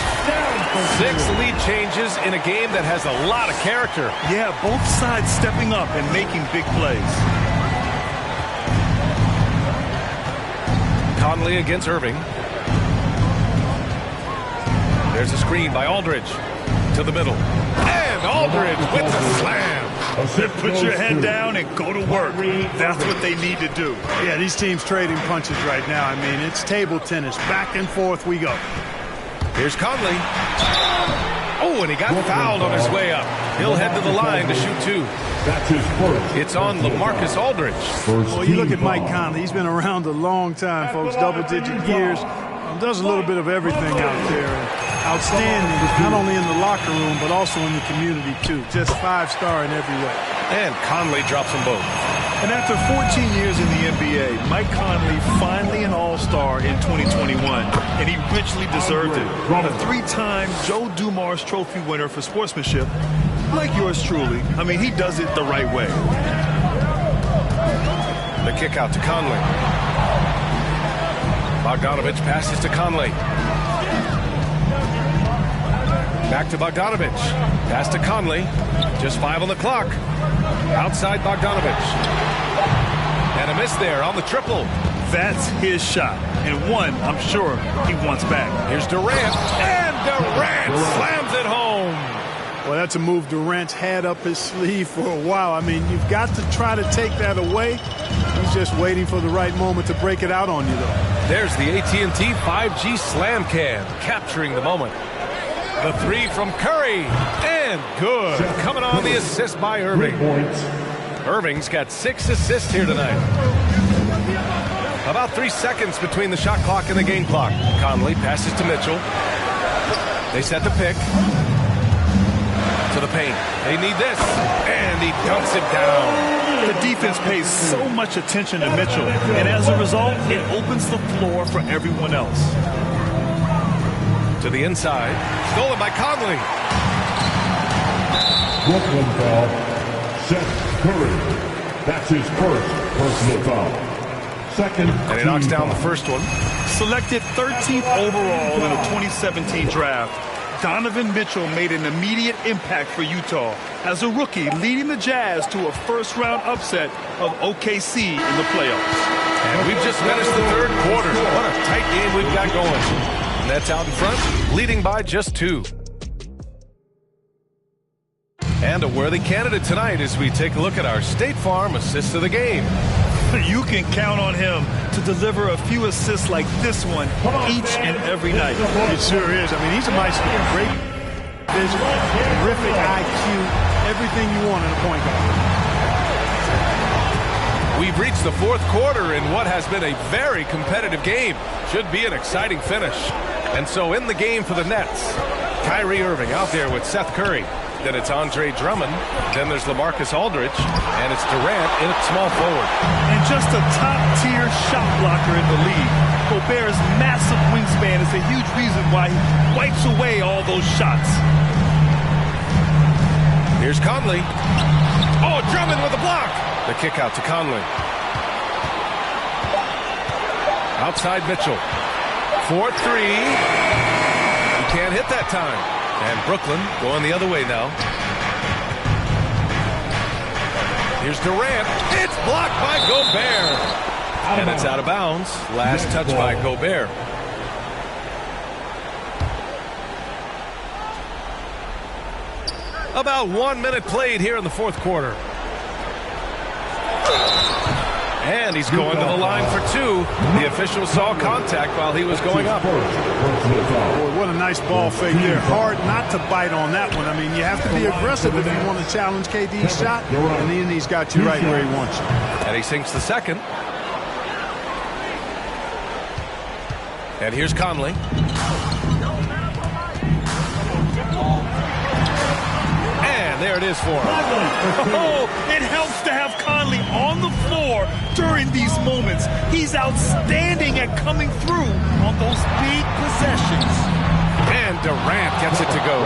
6 lead changes in a game that has a lot of character. Yeah, both sides stepping up and making big plays. Conley against Irving. There's a screen by Aldridge to the middle. And Aldridge with the slam. Put your head down and go to work. That's what they need to do. Yeah, these teams trading punches right now. I mean, it's table tennis. Back and forth we go. Here's Conley. Oh, and he got fouled on his way up. He'll head to the line to shoot 2. That's his first. It's on LaMarcus Aldridge. Well, you look at Mike Conley. He's been around a long time, folks. Double-digit years. Does a little bit of everything out there. Outstanding, not only in the locker room, but also in the community, too. Just 5-star in every way. And Conley drops them both. And after 14 years in the NBA, Mike Conley finally an all-star in 2021, and he richly deserved it. A 3-time Joe Dumars Trophy winner for sportsmanship, like yours truly. I mean, he does it the right way. The kick out to Conley. Bogdanovich passes to Conley. Back to Bogdanovich. Pass to Conley. Just 5 on the clock. Outside Bogdanovich. And a miss there on the triple. That's his shot. And one, I'm sure, he wants back. Here's Durant. And Durant slams it home. Well, that's a move Durant's had up his sleeve for a while. I mean, you've got to try to take that away. He's just waiting for the right moment to break it out on you, though. There's the AT&T 5G Slam Cam, capturing the moment. The 3 from Curry, and good. Coming on the assist by Irving. Irving's got 6 assists here tonight. About 3 seconds between the shot clock and the game clock. Conley passes to Mitchell. They set the pick. To the paint. They need this. And he dumps it down. The defense pays so much attention to Mitchell, and as a result, it opens the floor for everyone else. To the inside. Stolen by Conley. Brooklyn foul. Seth Curry. That's his first personal foul. Second. And he knocks down the first one. Selected 13th overall in the 2017 draft, Donovan Mitchell made an immediate impact for Utah as a rookie, leading the Jazz to a first-round upset of OKC in the playoffs. And we've just finished the third quarter. What a tight game we've got going. Nets out in front, leading by just 2. And a worthy candidate tonight as we take a look at our State Farm assist of the game. You can count on him to deliver a few assists like this one each and every night. It sure is. I mean, he's a maestro. Great vision, terrific IQ, everything you want in a point guard. We've reached the fourth quarter in what has been a very competitive game. Should be an exciting finish. And so in the game for the Nets, Kyrie Irving out there with Seth Curry. Then it's Andre Drummond. Then there's LaMarcus Aldridge. And it's Durant in at small forward. And just a top-tier shot blocker in the league. Gobert's massive wingspan is a huge reason why he wipes away all those shots. Here's Conley. Oh, Drummond with a block. The kick out to Conley. Outside Mitchell. 4-3. He can't hit that time. And Brooklyn going the other way now. Here's Durant. It's blocked by Gobert. And it's out of bounds. Last touch by Gobert. About 1 minute played here in the fourth quarter. And he's going to the line for 2. The official saw contact while he was going up. Boy, what a nice ball fake there. Hard not to bite on that one. I mean, you have to be aggressive if you want to challenge KD's shot. And then he's got you right where he wants you. And he sinks the second. And here's Conley. And there it is for him. Oh, it helps to have Conley on the floor during these moments. He's outstanding at coming through on those big possessions. And Durant gets it to go.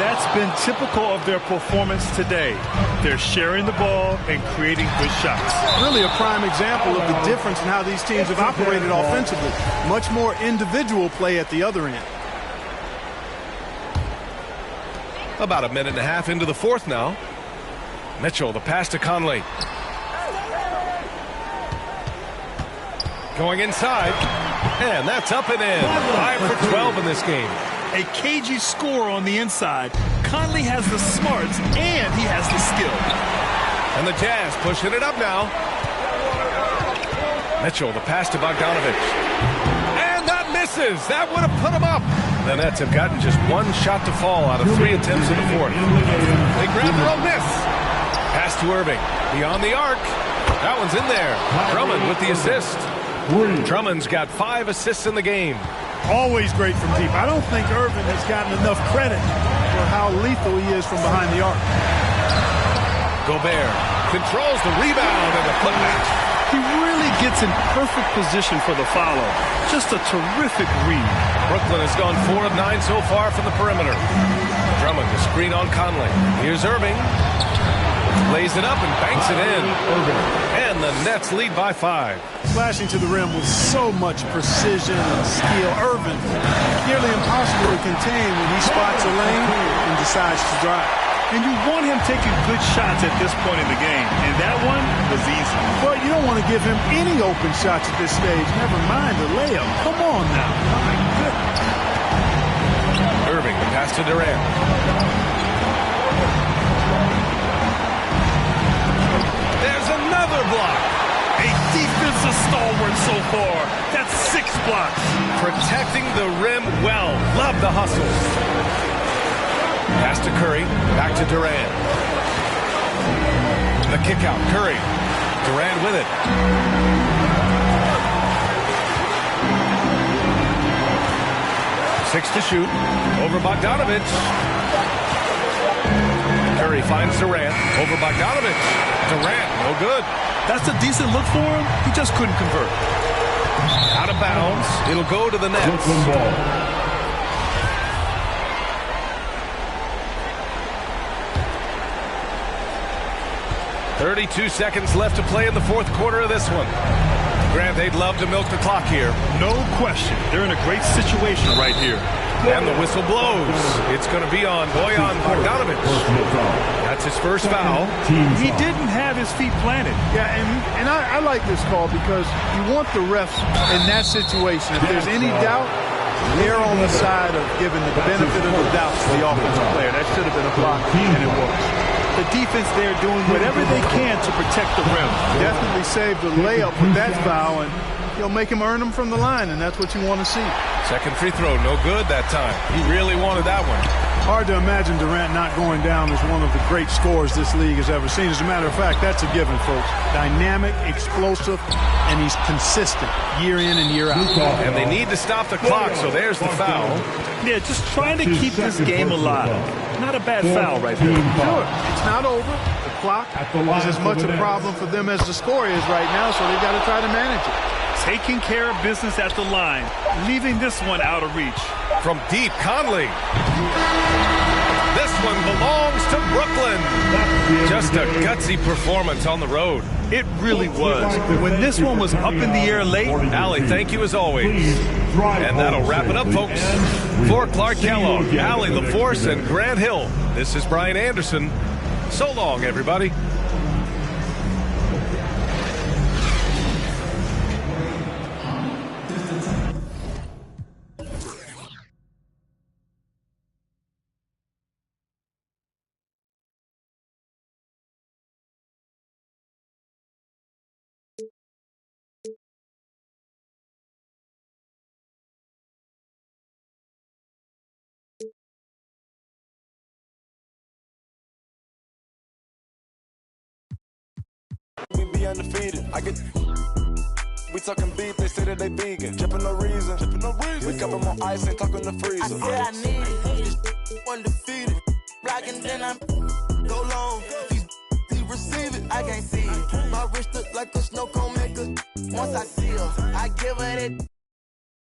That's been typical of their performance today. They're sharing the ball and creating good shots. Really a prime example of the difference in how these teams have operated offensively. Much more individual play at the other end. About a minute and a half into the fourth now. Mitchell, the pass to Conley. Going inside. And that's up and in. 5 for 12 in this game. A cagey score on the inside. Conley has the smarts and he has the skill. And the Jazz pushing it up now. Mitchell, the pass to Bogdanovic. And that misses. That would have put him up. The Nets have gotten just 1 shot to fall out of 3 attempts in the fourth. They grab their own miss. Pass to Irving. Beyond the arc. That one's in there. Drummond with the assist. Drummond's got 5 assists in the game. Always great from deep. I don't think Irving has gotten enough credit for how lethal he is from behind the arc. Gobert controls the rebound and the putback. He really gets in perfect position for the follow. Just a terrific read. Brooklyn has gone 4 of 9 so far from the perimeter. Drummond to screen on Conley. Here's Irving. Lays it up and banks it in. And the Nets lead by 5. Slashing to the rim with so much precision and skill. Irving, nearly impossible to contain when he spots a lane and decides to drive. And you want him taking good shots at this point in the game. And that one was easy. But you don't want to give him any open shots at this stage. Never mind the layup. Come on now. My goodness. Irving, the pass to Durant. There's another block. A defensive stalwart so far. That's 6 blocks. Protecting the rim well. Love the hustle. Pass to Curry. Back to Durant. The kick out. Curry. Durant with it. Six to shoot. Over Bogdanovic. Curry finds Durant. Over Bogdanovic. Durant, no good. That's a decent look for him. He just couldn't convert. Out of bounds. It'll go to the Nets. 32 seconds left to play in the fourth quarter of this one. Grant, they'd love to milk the clock here. No question. They're in a great situation right here. And the whistle blows. It's going to be on Bojan Bogdanovic. That's his first foul. He didn't have his feet planted. Yeah, and I like this call because you want the refs in that situation. If there's any doubt, they're on the side of giving the benefit of the doubt to the offensive player. That should have been a block, and it was. The defense there doing whatever they can to protect the rim. Definitely saved the layup with that foul, and he'll make him earn them from the line, and that's what you want to see. Second free throw, no good that time. He really wanted that one. Hard to imagine Durant not going down as one of the great scorers this league has ever seen. As a matter of fact, that's a given, folks. Dynamic, explosive, and he's consistent year in and year out. And they need to stop the clock, so there's the foul. Yeah, just trying to keep this game alive. Not a bad foul right there. Sure, it's not over. The clock is as much a problem for them as the score is right now, so they've got to try to manage it. Taking care of business at the line, leaving this one out of reach. From deep, Conley. This one belongs to Brooklyn. Just a gutsy performance on the road. It really was. When this one was up in the air late. Allie, thank you as always. And that'll wrap it up, folks. For Clark Kellogg, Allie LaForce, and Grant Hill, this is Brian Anderson. So long, everybody. We be undefeated. We talking beef, they say that they vegan. Drippin' no reason. We cup 'em on ice and talk in the freezer. I said I need it. Undefeated. Blocking, then I'm go long. These receive it. I can't see it. My wrist look like a snow cone maker. Once I seal, I give it.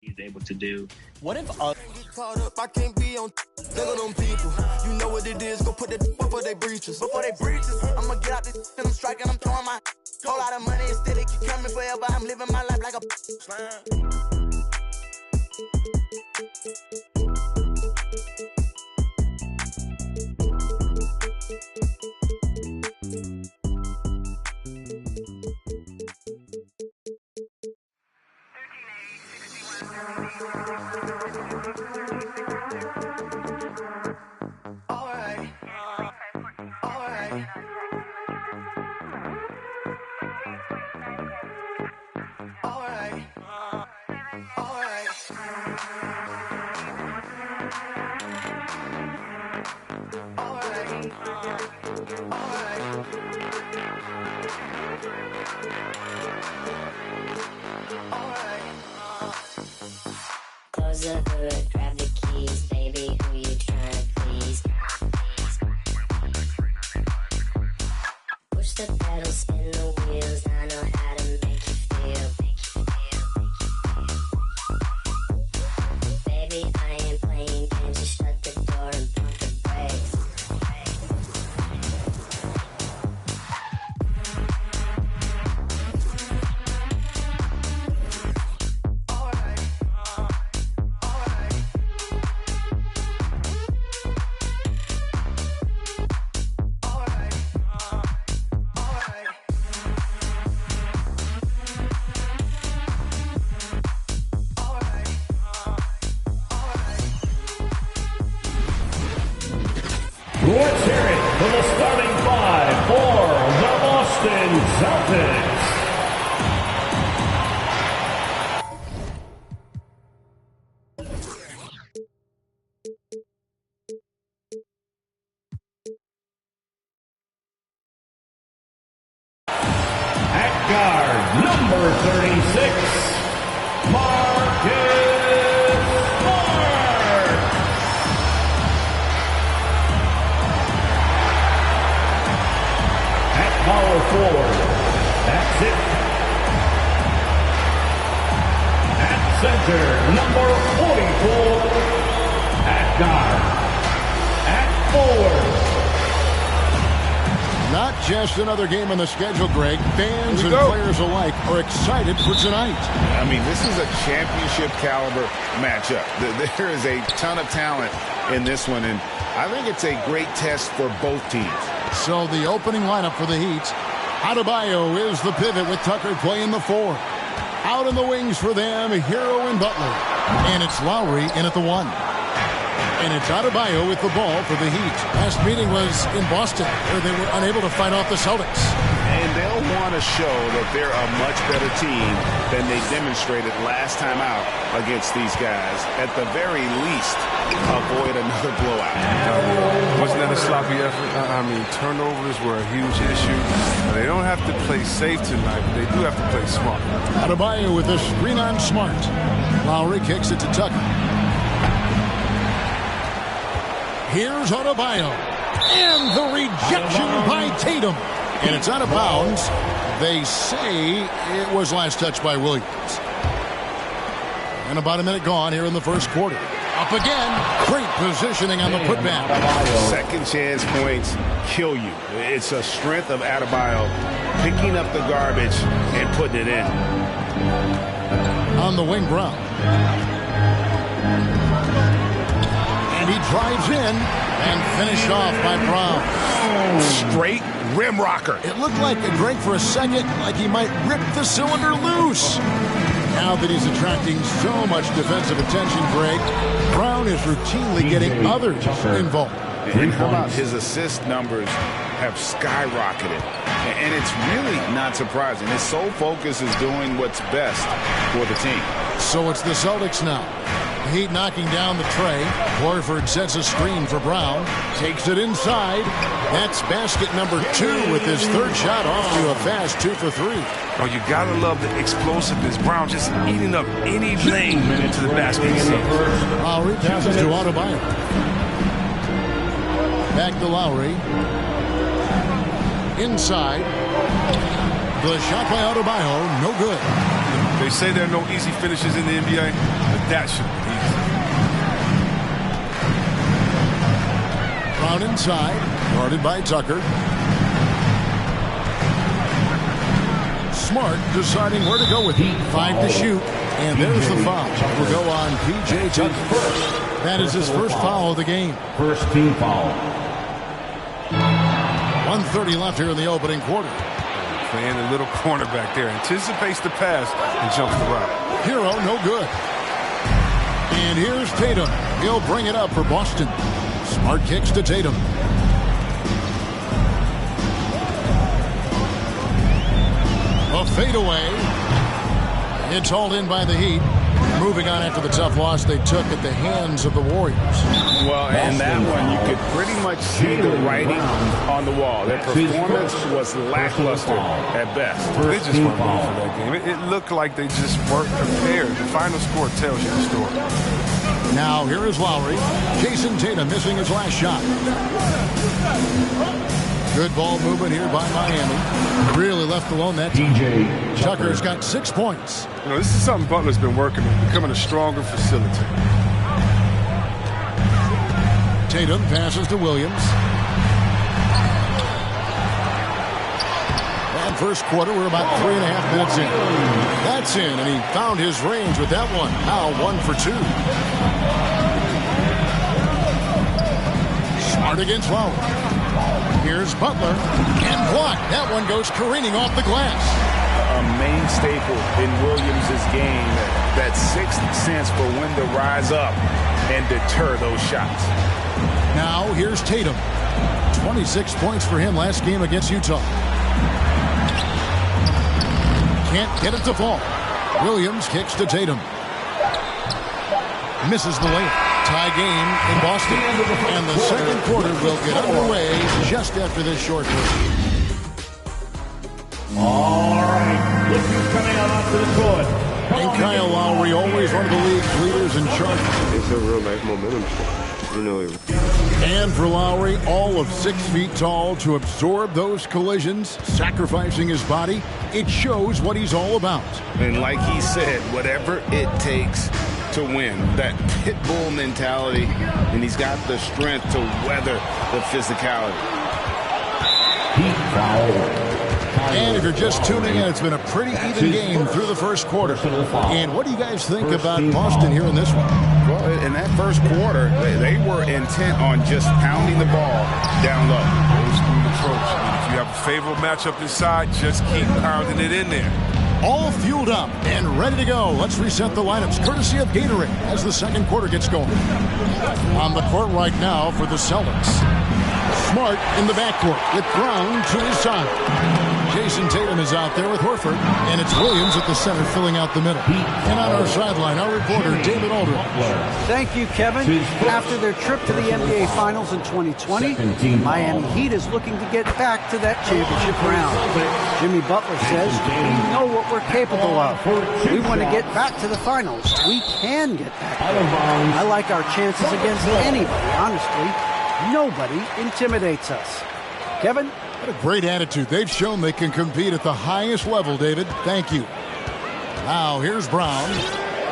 He's able to do. What if I caught up? I can't be on them people. You know what it is. Go put it before they breaches. I'ma get out this and I'm striking. I'm throwing my whole lot of money instead. It keep coming forever. I'm living my life like a slime. Close the hood, grab the keys, baby, who you trying to please? Push the pedal, spin the wheels, I know how to make you feel. Baby, I ain't playing games, just shut the door and pump the brakes. Let's hear it for the starting five for the Boston Celtics. At guard, number 36, Marcus Smart. Just another game on the schedule, Greg. Fans and players alike are excited for tonight. I mean, this is a championship caliber matchup. There is a ton of talent in this one, and I think it's a great test for both teams. So the opening lineup for the Heat. Adebayo is the pivot with Tucker playing the 4. Out in the wings for them, Hero and Butler. And it's Lowry in at the 1. And it's Adebayo with the ball for the Heat. Last meeting was in Boston, where they were unable to fight off the Celtics. And they'll want to show that they're a much better team than they demonstrated last time out against these guys. At the very least, avoid another blowout. Wasn't that a sloppy effort? I mean, turnovers were a huge issue. They don't have to play safe tonight, but they do have to play smart. Adebayo with a screen on Smart. Lowry kicks it to Tucker. Here's Adebayo. And the rejection by Tatum. And it's out of bounds. They say it was last touched by Williams. And about a minute gone here in the first quarter. Up again. Great positioning on the putback. Second chance points kill you. It's a strength of Adebayo picking up the garbage and putting it in. On the wing, Brown. And he drives in and finished off by Brown. Straight rim rocker. It looked like a Greg for a second, like he might rip the cylinder loose. Now that he's attracting so much defensive attention, Greg, Brown is routinely getting others involved. And how about his assist numbers have skyrocketed? And it's really not surprising. His sole focus is doing what's best for the team. So it's the Celtics now. Heat knocking down the tray. Horford sets a screen for Brown. Takes it inside. That's basket number 2 with his third shot off to a fast 2 for 3. Oh, you gotta love the explosiveness. Brown just eating up any lane into the basket. Lowry passes to Adebayo. Back to Lowry. Inside. The shot by Adebayo, no good. They say there are no easy finishes in the NBA, but that should be easy. Brown inside, guarded by Tucker. Smart deciding where to go with it. 5 to shoot, and there's the foul. Will go on P.J. Tucker. That is his first foul of the game. First team foul. 1:30 left here in the opening quarter. Playing the little cornerback there. Anticipates the pass and jumps the route. Hero, no good. And here's Tatum. He'll bring it up for Boston. Smart kicks to Tatum. A fadeaway. It's hauled in by the Heat. Moving on after the tough loss they took at the hands of the Warriors. Well, in that one, you could pretty much see the writing on the wall. Their performance was lackluster at best. They just weren't ready for that game. It looked like they just weren't prepared. The final score tells you the story. Now, here is Lowry. Jason Tatum missing his last shot. Good ball movement here by Miami. Really left alone that time. Tucker's got 6 points. You know, this is something Butler's been working on, becoming a stronger facilitator. Tatum passes to Williams. And first quarter, we're about 3.5 minutes in. That's in, and he found his range with that one. Now 1 for 2. Smart against Lowry. Here's Butler, and blocked. That one goes careening off the glass. A main staple in Williams' game, that sixth sense for when to rise up and deter those shots. Now here's Tatum. 26 points for him last game against Utah. Can't get it to fall. Williams kicks to Tatum. Misses the layup. Tie game in Boston. And the second quarter will get underway just after this short break. All right, look who's coming out onto the court. And Kyle Lowry, always one of the league's leaders in charge. It's a real nice momentum. You know it. And for Lowry, all of 6 feet tall to absorb those collisions, sacrificing his body, it shows what he's all about. And like he said, whatever it takes to win, that pit bull mentality, and he's got the strength to weather the physicality. And if you're just tuning in, it's been a pretty even game through the first quarter. And what do you guys think about Boston here in this one? Well, in that first quarter, they were intent on just pounding the ball down low. Old school approach. If you have a favorable matchup inside, just keep pounding it in there. All fueled up and ready to go. Let's reset the lineups, courtesy of Gatorade, as the second quarter gets going. On the court right now for the Celtics. Smart in the backcourt with Brown to his side. Jason Tatum is out there with Horford, and it's Williams at the center filling out the middle. And on our sideline, our reporter, David Aldridge. Thank you, Kevin. After their trip to the NBA Finals in 2020, Miami Heat is looking to get back to that championship round. Jimmy Butler says, we know what we're capable of. We want to get back to the finals. We can get back there. I like our chances against anybody, honestly. Nobody intimidates us. Kevin? What a great attitude. They've shown they can compete at the highest level, David. Thank you. Now, here's Brown.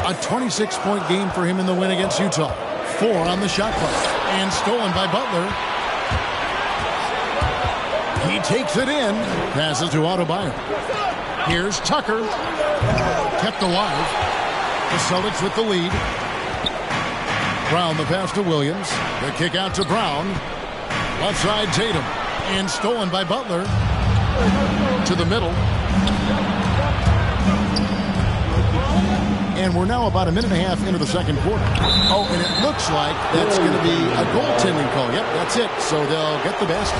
A 26-point game for him in the win against Utah. 4 on the shot clock. And stolen by Butler. He takes it in. Passes to Adebayo. Here's Tucker. Kept alive. The Celtics with the lead. Brown the pass to Williams. The kick out to Brown. Left side Tatum. And stolen by Butler. To the middle. And we're now about a minute and a half into the second quarter. Oh, and it looks like that's going to be a goaltending call. Yep, that's it. So they'll get the basket.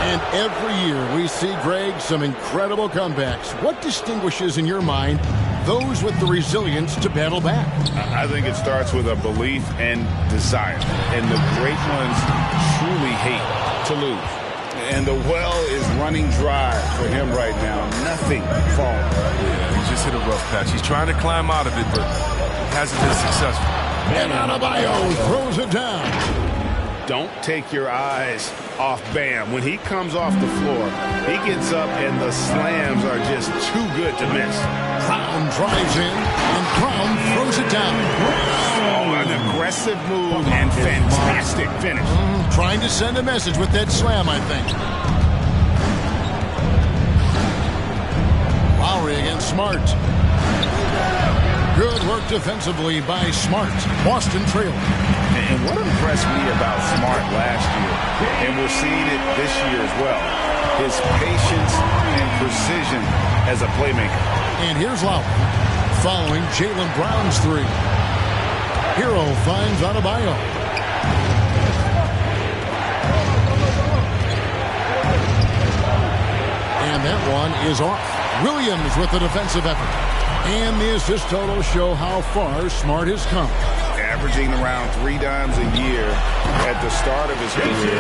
And every year we see, Greg, some incredible comebacks. What distinguishes, in your mind, those with the resilience to battle back? I think it starts with a belief and desire. And the great ones truly hate to lose. And the well is running dry for him right now. Nothing falling. Yeah, he just hit a rough patch. He's trying to climb out of it, but hasn't been successful. And Adebayo throws it down. Don't take your eyes off Bam. When he comes off the floor, he gets up and the slams are just too good to miss. Brown drives in, and Brown throws it down. Oh, an aggressive move and fantastic finish. Trying to send a message with that slam, I think. Lowry against Smart. Good work defensively by Smart. Boston trailing. And what impressed me about Smart last year, and we're seeing it this year as well, his patience and precision as a playmaker. And here's Lowry, following Jaylen Brown's three. Hero finds Adebayo. And that one is off. Williams with the defensive effort. And the assist totals show how far Smart has come. Averaging around 3 dimes a year at the start of his career.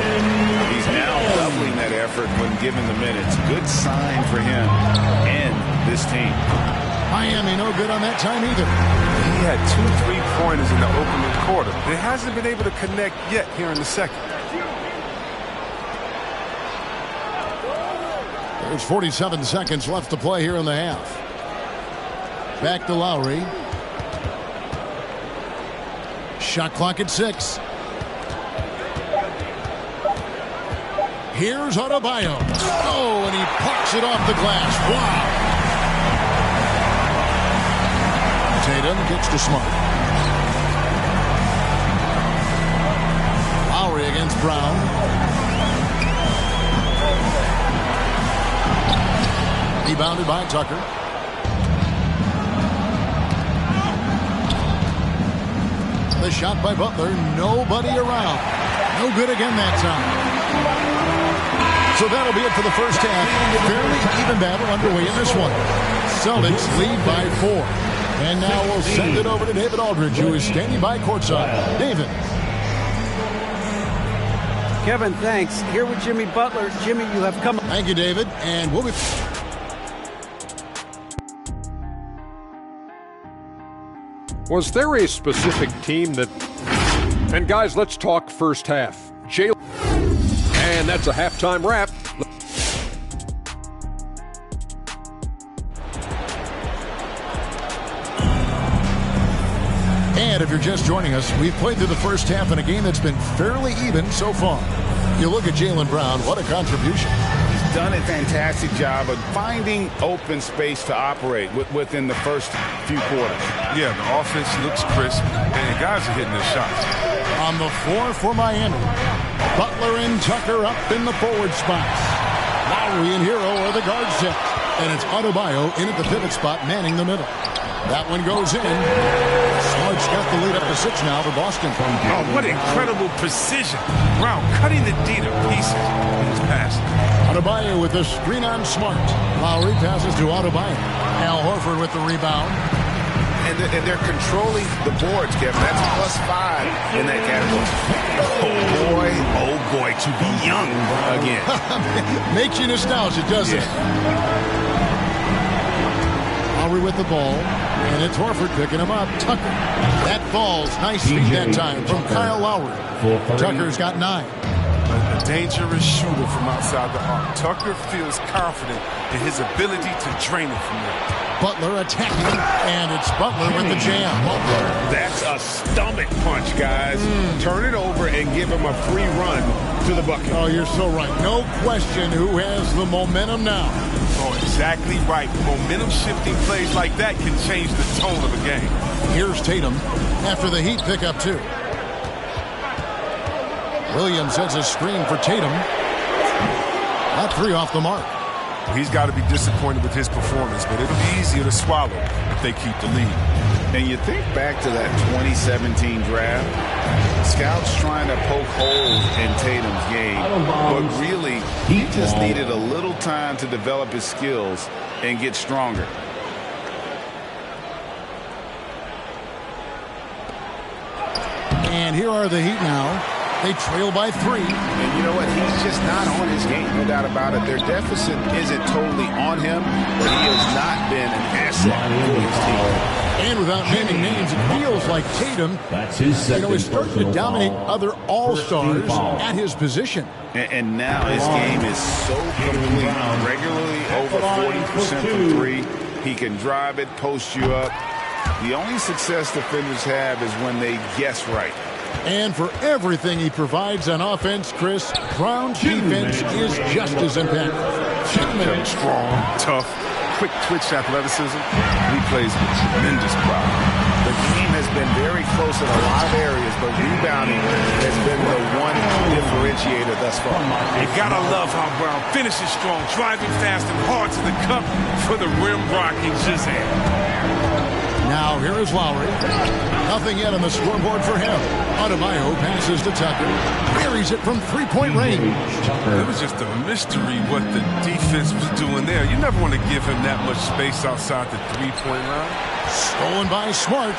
He's now doubling that effort when given the minutes. Good sign for him and this team. Miami no good on that time either. He had 2 3-pointers in the opening quarter. He hasn't been able to connect yet here in the second. There's 47 seconds left to play here in the half. Back to Lowry. Shot clock at 6. Here's Adebayo. Oh, and he pucks it off the glass. Wow. Tatum gets to Smart. Lowry against Brown. Rebounded by Tucker. The shot by Butler. Nobody around. No good again that time. So that'll be it for the first half. Fairly even battle underway in this one. Celtics lead by 4. And now we'll send it over to David Aldridge, who is standing by courtside. David. Kevin, thanks. Here with Jimmy Butler. Jimmy, you have come. Thank you, David. And we'll be... Was there a specific team that... And guys, let's talk first half. Jaylen. And that's a halftime wrap. And if you're just joining us, we've played through the first half in a game that's been fairly even so far. You look at Jaylen Brown, what a contribution. He's done a fantastic job of finding open space to operate within the first few quarters. Yeah, the offense looks crisp, and guys are hitting their shots. On the floor for Miami, Butler and Tucker up in the forward spots. Lowry and Hero are the guard set. And it's Adebayo in at the pivot spot, manning the middle. That one goes in. Smart's got the lead up to 6 now for Boston. Oh, what incredible precision. Brown cutting the D to pieces in his pass. Adebayo with the screen on Smart. Lowry passes to Adebayo. Al Horford with the rebound. And they're controlling the boards, Kevin. That's +5 in that category. Oh boy, to be young again. Makes you nostalgic, doesn't it? Lowry with the ball, and it's Horford picking him up. Tucker. That falls. Nice feed that time from Kyle Lowry. Tucker's got 9. A dangerous shooter from outside the arc. Tucker feels confident in his ability to drain it from there. Butler attacking, and it's Butler with the jam. That's a stomach punch, guys. Turn it over and give him a free run to the bucket. Oh, you're so right. No question who has the momentum now. Oh, exactly right. Momentum-shifting plays like that can change the tone of a game. Here's Tatum after the Heat pick up 2. Williams sets a screen for Tatum. That 3 off the mark. He's got to be disappointed with his performance, but it'll be easier to swallow if they keep the lead. And you think back to that 2017 draft, scouts trying to poke holes in Tatum's game, but really, he just needed a little time to develop his skills and get stronger. And here are the Heat now. They trail by 3. And you know what? He's just not on his game, no doubt about it. Their deficit isn't totally on him, but he has not been an asset for his team. And without naming names, it feels like Tatum, is starting to dominate other all-stars at his position. And now his game is so complete, regularly over 40% from 3. He can drive it, post you up. The only success defenders have is when they guess right. And for everything he provides on offense, Chris, Brown's defense is just as impactful. Strong, tough, quick twitch athleticism. He plays with tremendous pride. The game has been very close in a lot of areas, but rebounding has been the one differentiator thus far. You gotta love how Brown finishes strong, driving fast and hard to the cup for the rim blocking Shazam. Now here is Lowry. Nothing yet on the scoreboard for him. Adebayo passes to Tucker. Buries it from 3-point range. It was just a mystery what the defense was doing there. You never want to give him that much space outside the 3-point line. Stolen by Smart.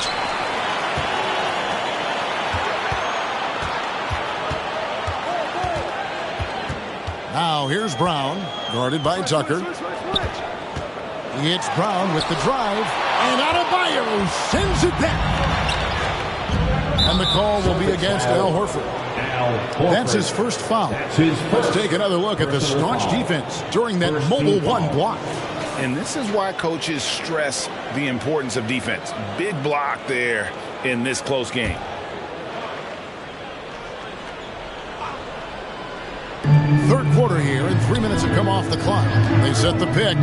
Now here's Brown, guarded by Tucker. It's Brown with the drive, and Adebayo sends it back. And the call will be against Al Horford. That's his first foul. Let's take another look at the staunch defense during that mobile 1 block. And this is why coaches stress the importance of defense. Big block there in this close game. Third quarter here, and 3 minutes have come off the clock. They set the pick.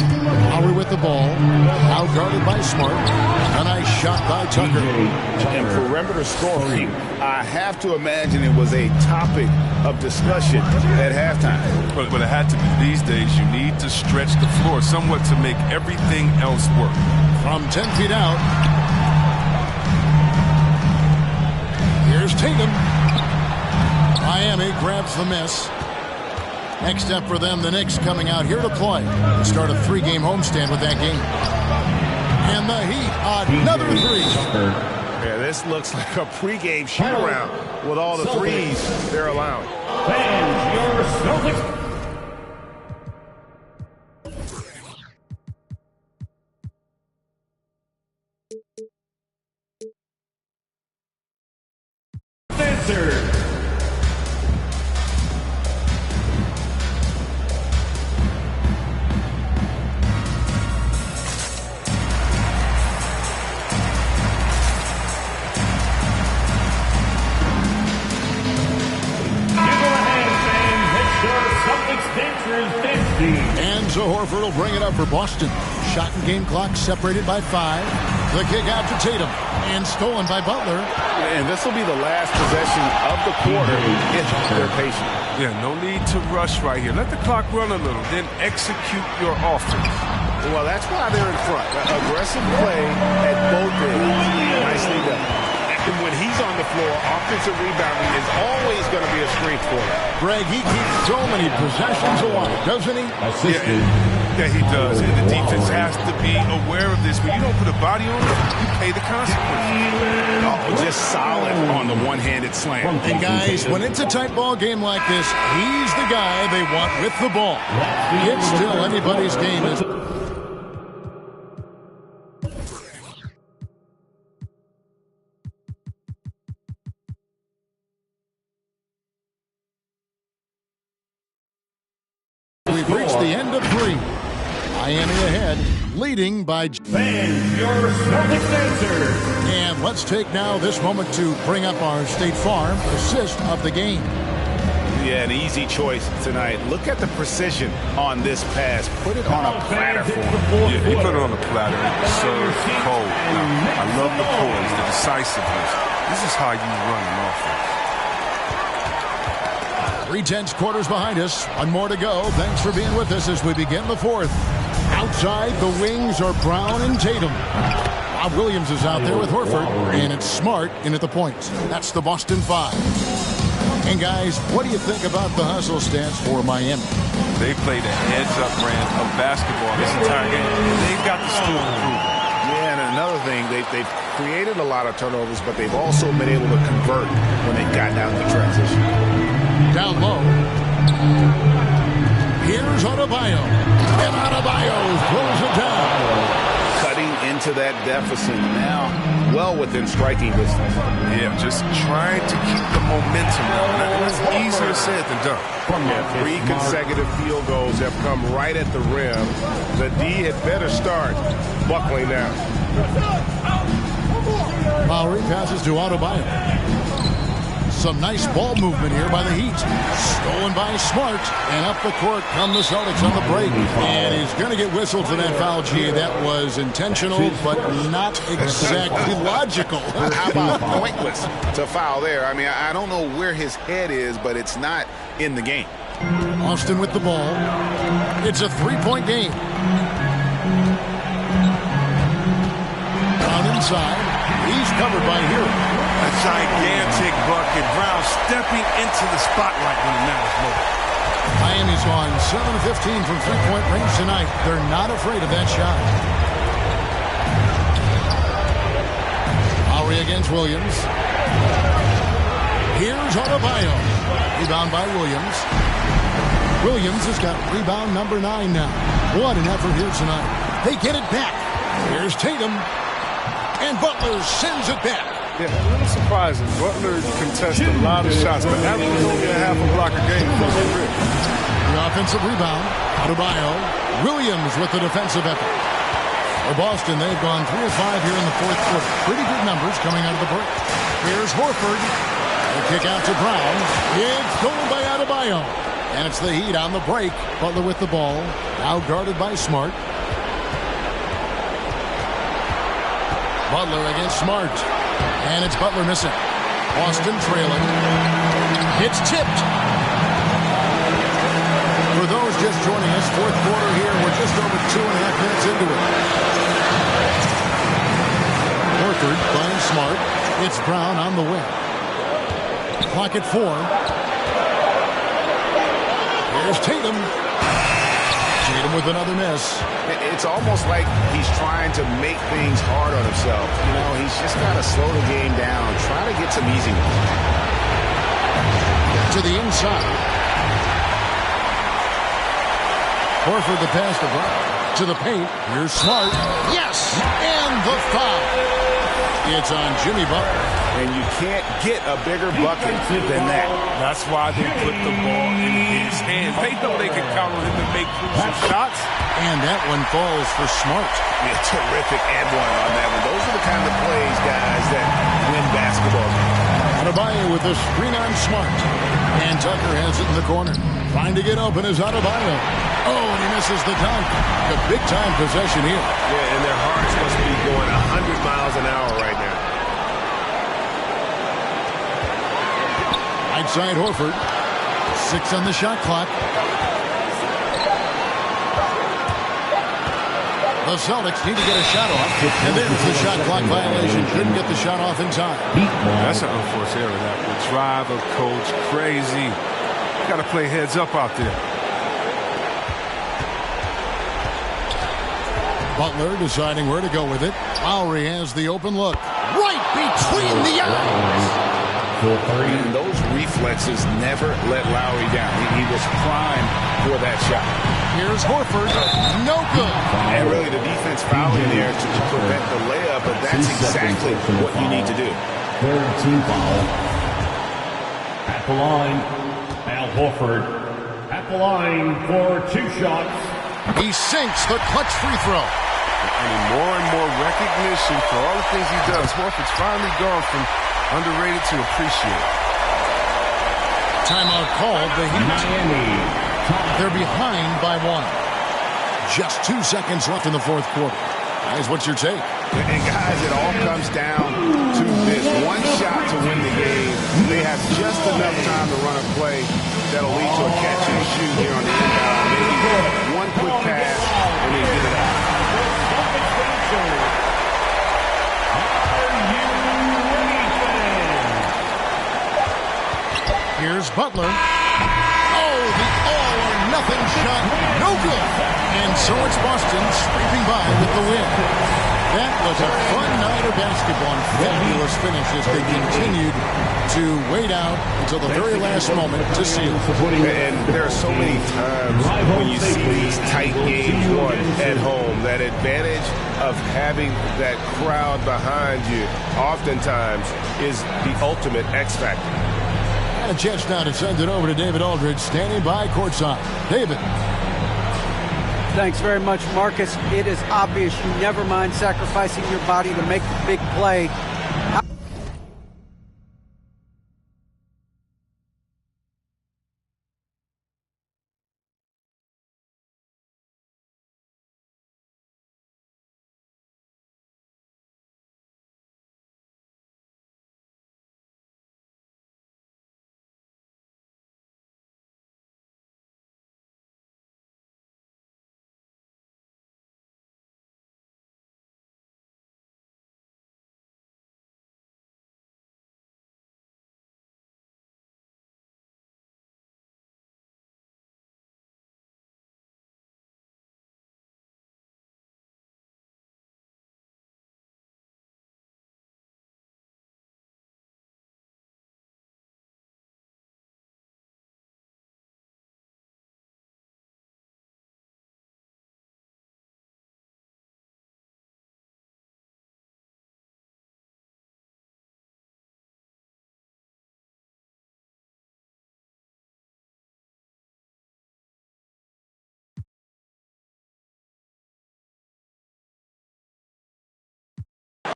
Lowry with the ball. Now guarded by Smart. A nice shot by Tucker. And perimeter scoring, I have to imagine it was a topic of discussion at halftime. But it had to be. These days, you need to stretch the floor somewhat to make everything else work. From 10 feet out. Here's Tatum. Miami grabs the miss. Next up for them, the Knicks coming out here to play. Start a 3-game homestand with that game. And the Heat, another 3. Yeah, this looks like a pregame shoot-around with all the threes they're allowing. Fans, your Celtics. Dancers dancing. So Horford will bring it up for Boston. Shot and game clock separated by 5. The kick out to Tatum. And stolen by Butler. And this will be the last possession of the quarter if they're patient. Yeah, no need to rush right here. Let the clock run a little, then execute your offense. Well, that's why they're in front. Aggressive play at both ends. Nicely done. And when he's on the floor, offensive rebounding is always going to be a strength for him. Greg, he keeps so many possessions alive, doesn't he? Yeah, he does. And the defense has to be aware of this. When you don't put a body on it, you pay the consequences. Oh, just solid on the one-handed slam. And guys, when it's a tight ball game like this, he's the guy they want with the ball. It's still anybody's game. We've reached the end of 3. Miami ahead, leading by... And your Celtics answer. And let's take now this moment to bring up our State Farm assist of the game. Yeah, an easy choice tonight. Look at the precision on this pass. Put it on a platter for him. Yeah, he put it on a platter. Serve cold. Now, I love the poise, the decisiveness. This is how you run an offense. 3/10 quarters behind us. 1 more to go. Thanks for being with us as we begin the 4th. Outside, the wings are Brown and Tatum. Bob Williams is out there with Horford, and it's Smart in at the point. That's the Boston 5. And guys, what do you think about the hustle stance for Miami? They played a heads-up brand of basketball this entire game. They've got the skill to prove it. Yeah, and another thing, they've created a lot of turnovers, but they've also been able to convert when they've gotten down to transition. Down low. Here's Adebayo. And Adebayo throws it down. Cutting into that deficit now, well within striking distance. Yeah, just trying to keep the momentum down. It's easier said than done. Yeah, 3 consecutive field goals have come right at the rim. The D had better start buckling down. Lowry passes to Adebayo. Some nice ball movement here by the Heat. Stolen by Smart. And up the court come the Celtics on the break. And he's going to get whistled for that foul, G. That was intentional, but not exactly logical. How about pointless to foul there? I mean, I don't know where his head is, but it's not in the game. Austin with the ball. It's a 3-point game. Brown inside. He's covered by Hero. A gigantic bucket. Brown stepping into the spotlight when it matters most. Miami's gone 7-15 from 3-point range tonight. They're not afraid of that shot. Lowry against Williams. Here's Adebayo. Rebound by Williams. Williams has got rebound number 9 now. What an effort here tonight. They get it back. Here's Tatum. And Butler sends it back. Yeah, a little surprising. Butler contested a lot of shots, but averaging only a half a block a game. The offensive rebound. Adebayo. Williams with the defensive effort. For Boston, they've gone 3 of 5 here in the 4th quarter. Pretty good numbers coming out of the break. Here's Horford. The kick out to Brown. It's stolen by Adebayo. And it's the Heat on the break. Butler with the ball. Now guarded by Smart. Butler against Smart. And it's Butler missing. Boston trailing. It's tipped. For those just joining us, 4th quarter here. We're just over 2.5 minutes into it. Horford playing Smart. It's Brown on the wing. Clock at 4. Here's Tatum. Tatum with another miss. It's almost like he's trying to make things hard on himself. You know, he's just got to slow the game down, try to get some easy ones. To the inside. Horford the pass to Brown. To the paint. Here's Smart. Yes! And the foul. It's on Jimmy Butler. And you can't get a bigger bucket than that. That's why they put the ball in his hands. They know they can count on him to make crucial shots. And that one falls for Smart. Yeah, terrific and one on that one. Those are the kind of plays, guys, that win basketball games. Adebayo with the screen on Smart. And Tucker has it in the corner. Trying to get open is Adebayo. Oh, and he misses the dunk. A big-time possession here. Yeah, and their hearts must be going 100 miles an hour right now. Right side Horford. 6 on the shot clock. The Celtics need to get a shot off. And there's the shot clock violation. Couldn't get the shot off in time. That's an unforced error. That will drive a coach crazy. Got to play heads up out there. Butler deciding where to go with it. Lowry has the open look. Right between the eyes. And those reflexes never let Lowry down. He was primed for that shot. Here's Horford. No good. And really the defense fouling there to prevent the layup, but that's exactly what you need to do. Third team foul. At the line, Al Horford. At the line for 2 shots. He sinks the clutch free throw. And more and more recognition for all the things he does. Horford's finally gone from underrated to appreciated. Timeout called. The Heat. Miami. They're behind by 1. Just 2 seconds left in the fourth quarter. Guys, what's your take? And guys, it all comes down to this. One shot to win the game. They have just enough time to run a play that'll lead to a catch and shoot here on the inbound. Maybe one quick pass and they get it out. Here's Butler. Oh, the all-or-nothing shot. No good. And so it's Boston scraping by with the win. That was a fun night of basketball and fabulous finish as they continued to wait out until the very last moment to seal. And there are so many times when you see these tight games won at home, that advantage of having that crowd behind you oftentimes is the ultimate X factor. And a chance now to send it over to David Aldridge, standing by courtside. David. Thanks very much, Marcus. It is obvious you never mind sacrificing your body to make the big play.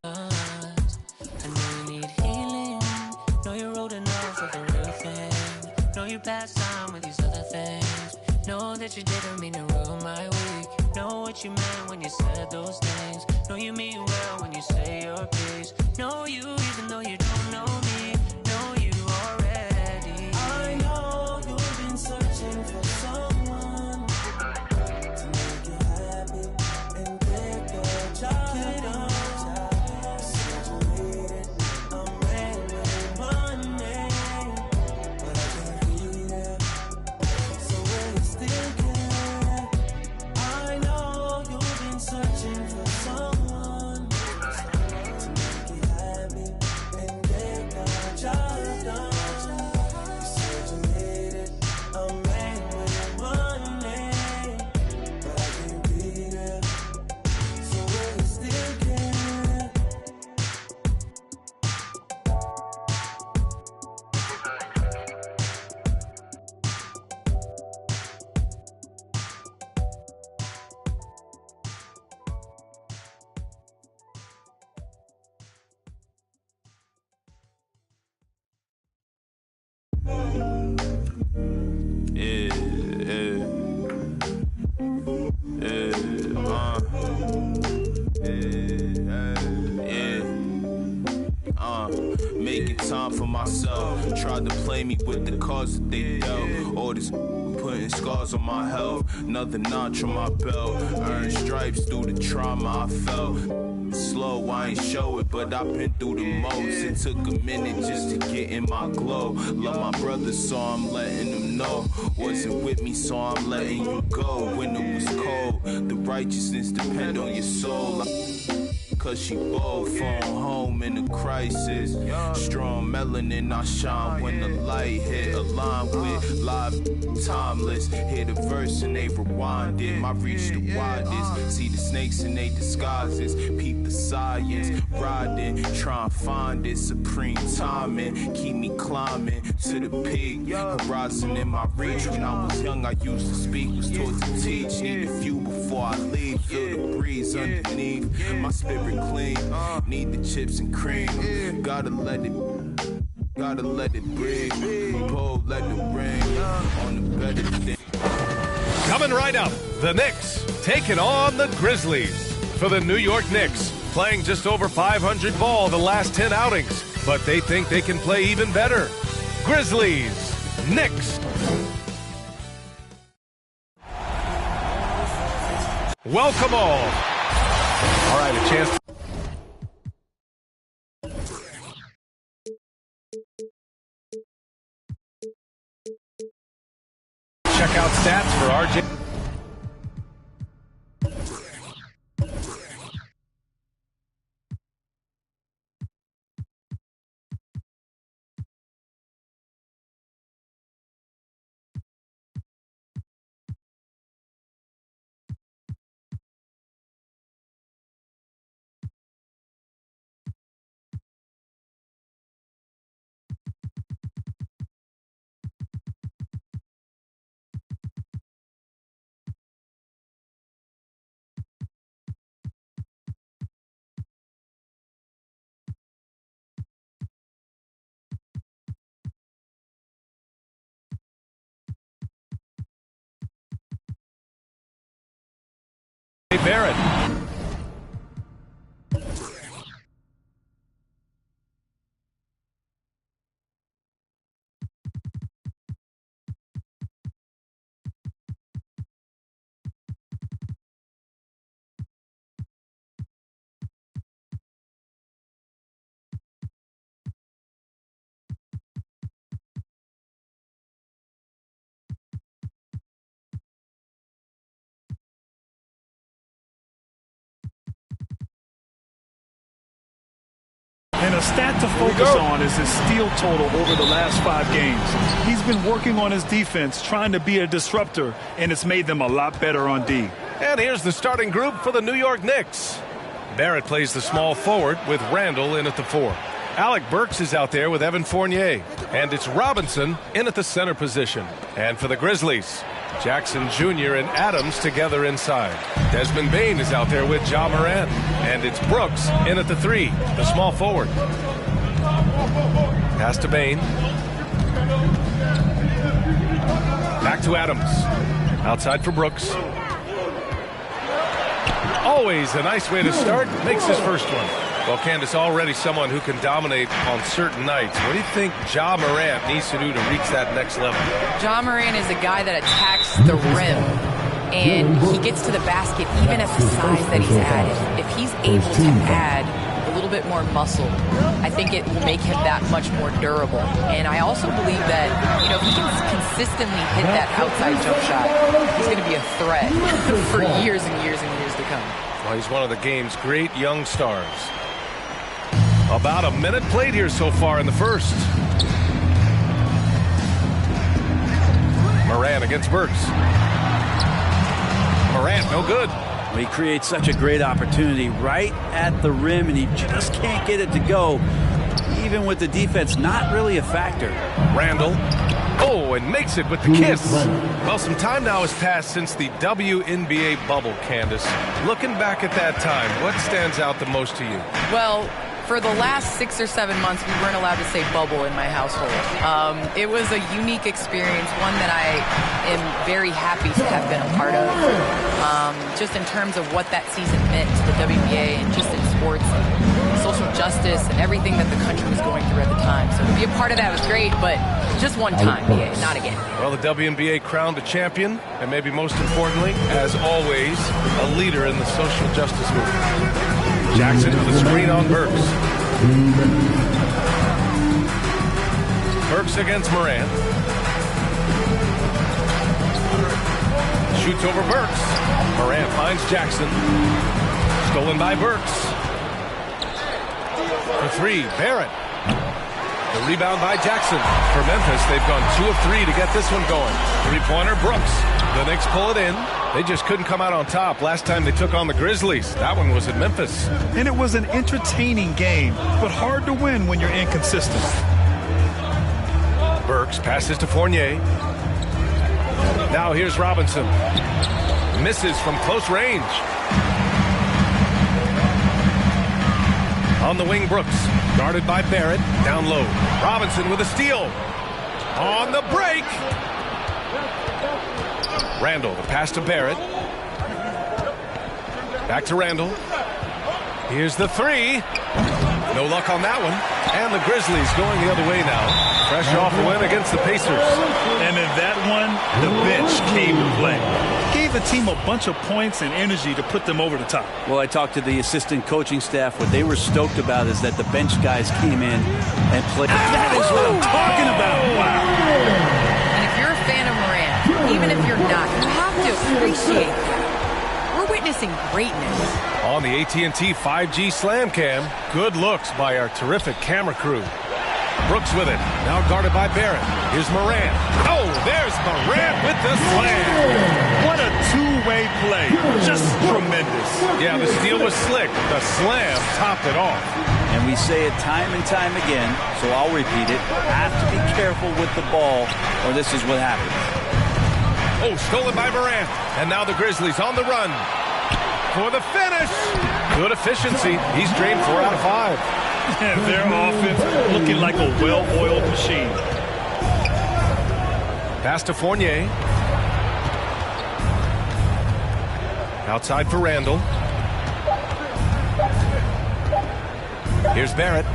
I know you need healing. Know you're old enough for the real thing. Know you passed time with these other things. Know that you didn't mean to ruin my week. Know what you meant when you said those things. Know you mean well when you say your piece. Know you even though you don't know me. Know you already. I know you've been searching for someone to make you happy and get the chocolate on. Searching for someone to make you happy and get Making time for myself. Tried to play me with the cards that they dealt. All this putting scars on my health. Another notch on my belt. Earned stripes through the trauma I felt. Slow, I ain't show it, but I've been through the most. It took a minute just to get in my glow. Love my brothers, so I'm letting them know. Wasn't with me, so I'm letting you go. When it was cold, the righteousness depend on your soul. Cause she bold, phone home in a crisis. Strong melanin, I shine when the light hit. Aligned with live, timeless. Hit a verse and they rewind it. My reach the widest. See the snakes in they disguises. Peep the science. Riding, try and find it. Supreme timing. Keep me climbing to the peak. Horizon in my reach. When I was young, I used to speak. Was taught to teach. Need a few before I leave. Feel the breeze underneath. My spirit clean, need the chips and cream. Gotta let it breathe. Pull, let it rain on the better thing. Coming right up, the Knicks taking on the Grizzlies. For the New York Knicks, playing just over 500 ball the last 10 outings, but they think they can play even better. Grizzlies, Knicks. Welcome all. All right, a chance. Check out stats for RJ. Barrett. And a stat to focus on is his steal total over the last 5 games. He's been working on his defense, trying to be a disruptor, and it's made them a lot better on D. And here's the starting group for the New York Knicks. Barrett plays the small forward with Randall in at the 4. Alec Burks is out there with Evan Fournier. And it's Robinson in at the center position. And for the Grizzlies, Jackson Jr. and Adams together inside. Desmond Bane is out there with Ja Morant. And it's Brooks in at the 3, the small forward. Pass to Bane. Back to Adams. Outside for Brooks. Always a nice way to start. Makes his first one. Well, Candace, already someone who can dominate on certain nights. What do you think Ja Morant needs to do to reach that next level? Ja Morant is a guy that attacks the rim, and he gets to the basket even at the size that he's at. If he's able to add a little bit more muscle, I think it will make him that much more durable. And I also believe that, you know, if he can consistently hit that outside jump shot, he's going to be a threat for years and years and years to come. Well, he's one of the game's great young stars. About a minute played here so far in the first. Morant against Burks. Morant, no good. He creates such a great opportunity right at the rim, and he just can't get it to go, even with the defense not really a factor. Randall. Oh, and makes it with the kiss. Well, some time now has passed since the WNBA bubble, Candace. Looking back at that time, what stands out the most to you? Well, For the last 6 or 7 months, we weren't allowed to say bubble in my household. It was a unique experience, one that I am very happy to have been a part of. Just in terms of what that season meant to the WNBA and just in sports and social justice and everything that the country was going through at the time. So to be a part of that was great, but just one time, not again. Well, the WNBA crowned a champion, and maybe most importantly, as always, a leader in the social justice movement. Jackson with a screen on Burks. Burks against Morant. Shoots over Burks. Morant finds Jackson. Stolen by Burks. For three, Barrett. The rebound by Jackson. For Memphis, they've gone 2 of 3 to get this one going. Three-pointer, Brooks. The Knicks pull it in. They just couldn't come out on top last time they took on the Grizzlies. That one was in Memphis. And it was an entertaining game, but hard to win when you're inconsistent. Burks passes to Fournier. Now here's Robinson. Misses from close range. On the wing, Brooks. Guarded by Barrett. Down low. Robinson with a steal. On the break. Randall, the pass to Barrett. Back to Randall. Here's the three. No luck on that one. And the Grizzlies going the other way now. Fresh off a win against the Pacers. And in that one, the bench came to play. Gave the team a bunch of points and energy to put them over the top. Well, I talked to the assistant coaching staff. What they were stoked about is that the bench guys came in and played. That is what I'm talking about. Wow. And if you're a fan of Morant, even if you're not, you have to appreciate that. We're witnessing greatness. On the AT&T 5G Slam Cam, good looks by our terrific camera crew. Brooks with it, now guarded by Barrett. Here's Morant. Oh, there's Morant with the slam. What a two-way play. Just tremendous. Yeah, the steal was slick. The slam topped it off. And we say it time and time again, so I'll repeat it. Have to be careful with the ball, or this is what happens. Oh, stolen by Morant. And now the Grizzlies on the run. For the finish. Good efficiency. He's drained 4 out of 5. And their offense looking like a well-oiled machine. Pass to Fournier. Outside for Randall. Here's Barrett.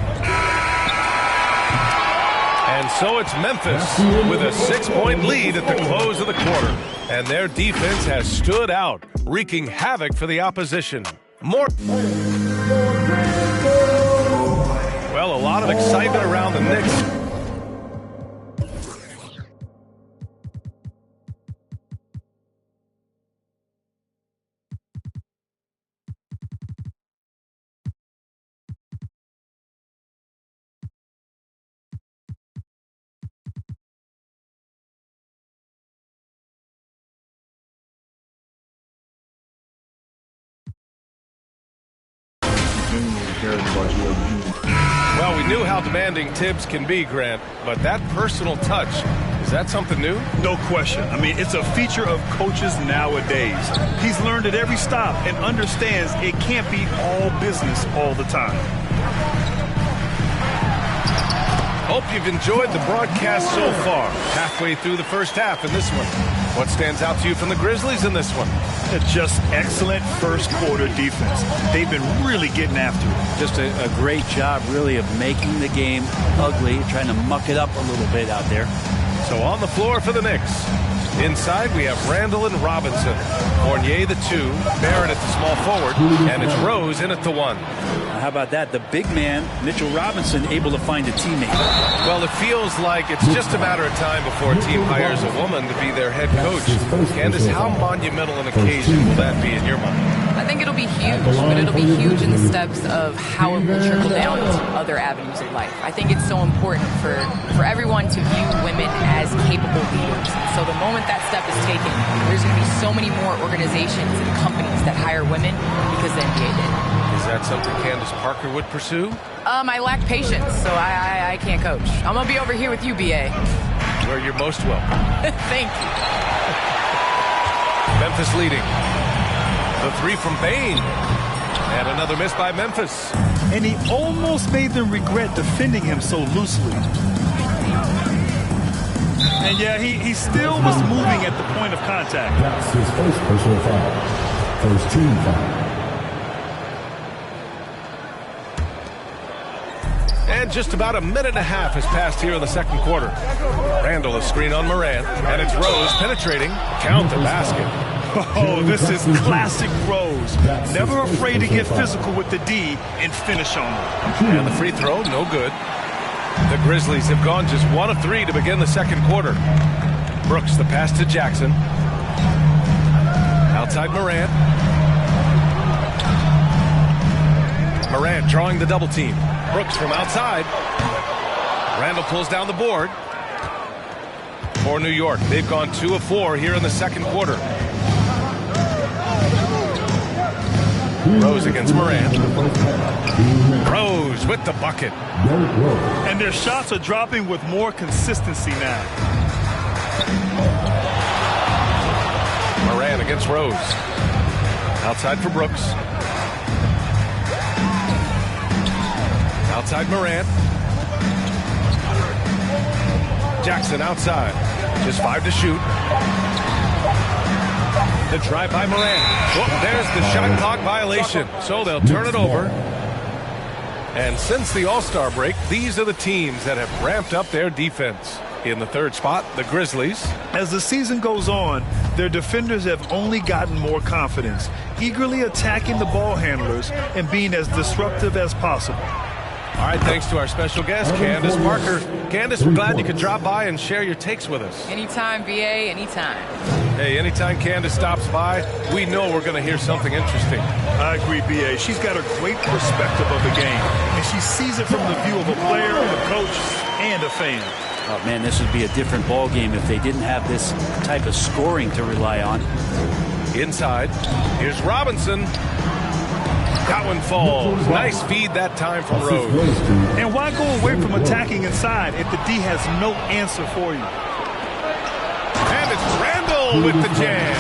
And so it's Memphis with a 6-point lead at the close of the quarter. And their defense has stood out, wreaking havoc for the opposition. More. Well, a lot of excitement around the Knicks. Well, we knew how demanding Tibbs can be, Grant, but that personal touch, is that something new? No question. I mean, it's a feature of coaches nowadays. He's learned at every stop and understands it can't be all business all the time. Hope you've enjoyed the broadcast so far. Halfway through the first half in this one. What stands out to you from the Grizzlies in this one? Just excellent first quarter defense. They've been really getting after it. Just a great job, really, of making the game ugly, trying to muck it up a little bit out there. So on the floor for the Knicks. Inside, we have Randall and Robinson. Fournier, the 2. Barrett at the small forward. And it's Rose in at the 1. How about that? The big man, Mitchell Robinson, able to find a teammate. Well, it feels like it's just a matter of time before a team hires a woman to be their head coach. Candace, how monumental an occasion will that be in your mind? I think it'll be huge, but it'll be huge in the steps of how it will trickle down to other avenues of life. I think it's so important for everyone to view women as capable leaders. So the moment that step is taken, there's going to be so many more organizations and companies that hire women because the NBA did. Is that something Candace Parker would pursue? I lack patience, so I can't coach. I'm going to be over here with you, B.A. Where you're most welcome. Thank you. Memphis leading. The 3 from Bane. And another miss by Memphis. and he almost made them regret defending him so loosely. And yeah, he still was moving at the point of contact. That's his first personal foul. First team foul. And just about a minute and a half has passed here in the second quarter. Randall a screen on Morant, and it's Rose penetrating. Count the basket. Oh, this is classic Rose. Never afraid to get physical with the D and finish on them. And the free throw, no good. The Grizzlies have gone just 1 of 3 to begin the second quarter. Brooks the pass to Jackson. Outside Morant. Morant drawing the double team. Brooks from outside. Randall pulls down the board. For New York, they've gone 2 of 4 here in the second quarter. Rose against Morant. Rose with the bucket. And their shots are dropping with more consistency now. Morant against Rose. Outside for Brooks. Outside Morant. Jackson outside. Just 5 to shoot. The drive by Morant. Oh, there's the shot clock violation. So they'll turn it over. And since the All-Star break, these are the teams that have ramped up their defense. In the third spot, the Grizzlies. As the season goes on, their defenders have only gotten more confidence, eagerly attacking the ball handlers and being as disruptive as possible. All right, thanks to our special guest, Candace Parker. Candace, we're glad you could drop by and share your takes with us. Anytime, VA, anytime. Hey, anytime Candace stops by, we know we're going to hear something interesting. I agree, BA. She's got a great perspective of the game, and she sees it from the view of a player, a coach, and a fan. Oh, man, this would be a different ball game if they didn't have this type of scoring to rely on. Inside, here's Robinson. That one falls. Nice feed that time from Rose. And why go away from attacking inside if the D has no answer for you? And it's Randall with the jam.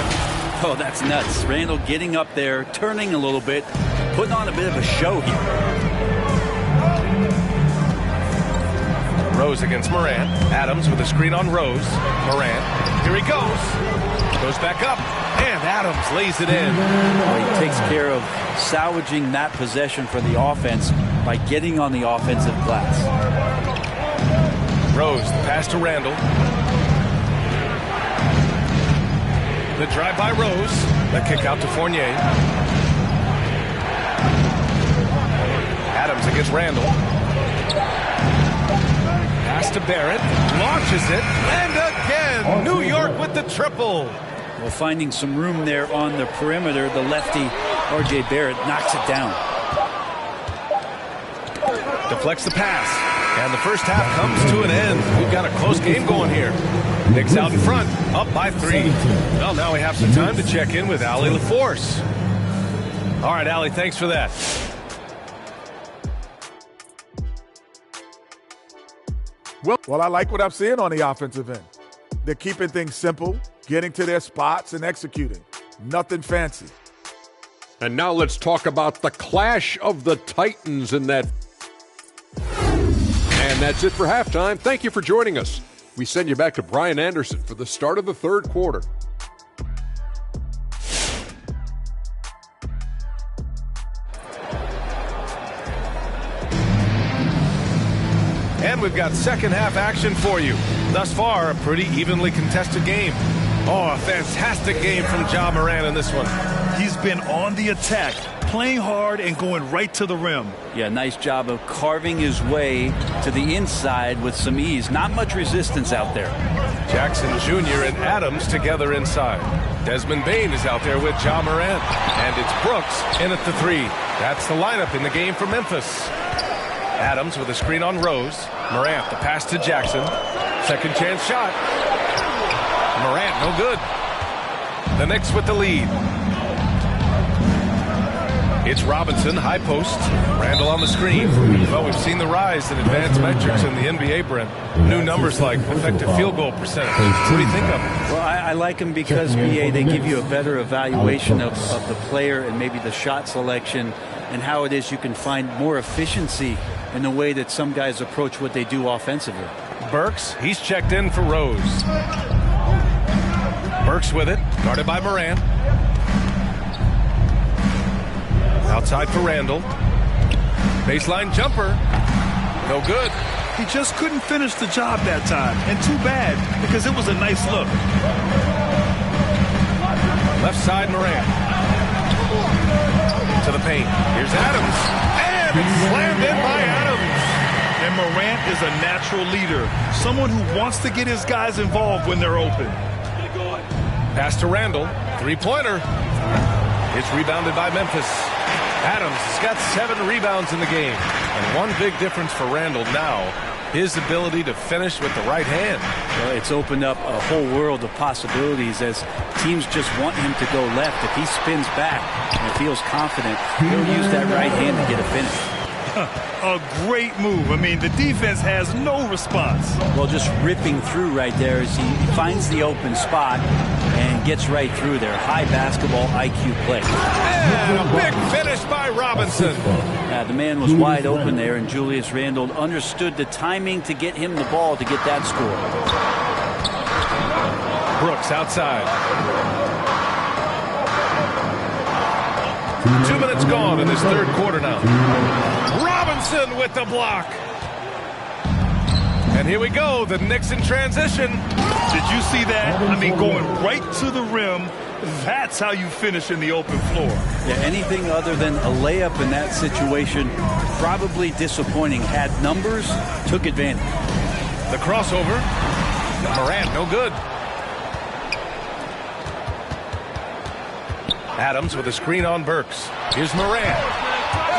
Oh, that's nuts. Randall getting up there, turning a little bit, putting on a bit of a show here. Rose against Morant. Adams with a screen on Rose. Morant. Here he goes. Goes back up. And Adams lays it in. Well, he takes care of salvaging that possession for the offense by getting on the offensive glass. Rose, the pass to Randall. The drive by Rose. The kick out to Fournier. Adams against Randall. Pass to Barrett. Launches it. And again, New York with the triple. Well, finding some room there on the perimeter, the lefty, R.J. Barrett, knocks it down. Deflects the pass. And the first half comes to an end. We've got a close game going here. Knicks out in front, up by 3. Well, now we have some time to check in with Allie LaForce. All right, Allie, thanks for that. Well, I like what I'm seeing on the offensive end. They're keeping things simple, getting to their spots, and executing. Nothing fancy. And now let's talk about the clash of the Titans in that. And that's it for halftime. Thank you for joining us. We send you back to Brian Anderson for the start of the third quarter. And we've got second half action for you. Thus far, a pretty evenly contested game. Oh, a fantastic game from Ja Morant in this one. He's been on the attack, playing hard and going right to the rim. Yeah, nice job of carving his way to the inside with some ease. Not much resistance out there. Jackson Jr. and Adams together inside. Desmond Bane is out there with Ja Morant. And it's Brooks in at the 3. That's the lineup in the game for Memphis. Adams with a screen on Rose. Morant, the pass to Jackson. Second chance shot. Morant, no good. The Knicks with the lead. It's Robinson, high post. Randall on the screen. Well, we've seen the rise in advanced metrics in the NBA, Brent. New numbers like effective field goal percentage. What do you think of them? Well, I like them because, BA, they give you a better evaluation of the player and maybe the shot selection and how it is you can find more efficiency in the way that some guys approach what they do offensively. Burks, he's checked in for Rose. Burks with it, guarded by Morant. Outside for Randall. Baseline jumper. No good. He just couldn't finish the job that time. And too bad, because it was a nice look. Left side, Morant. To the paint. Here's Adams. And it's slammed in by Adams. And Morant is a natural leader. Someone who wants to get his guys involved when they're open. Pass to Randall. Three-pointer. It's rebounded by Memphis. Adams has got 7 rebounds in the game. And one big difference for Randall now, his ability to finish with the right hand. Well, it's opened up a whole world of possibilities as teams just want him to go left. If he spins back and feels confident, he'll use that right hand to get a finish. A great move. I mean, the defense has no response. Well, just ripping through right there as he finds the open spot and gets right through there. High basketball IQ play. And a big finish by Robinson. The man was wide open there, and Julius Randle understood the timing to get him the ball to get that score. Brooks outside. 2 minutes gone in this third quarter now. Robinson with the block. And here we go, the Knicks in transition. Did you see that? I mean, going right to the rim. That's how you finish in the open floor. Yeah, anything other than a layup in that situation, probably disappointing. Had numbers, took advantage. The crossover. Morant, no good. Adams with a screen on Burks. Here's Morant.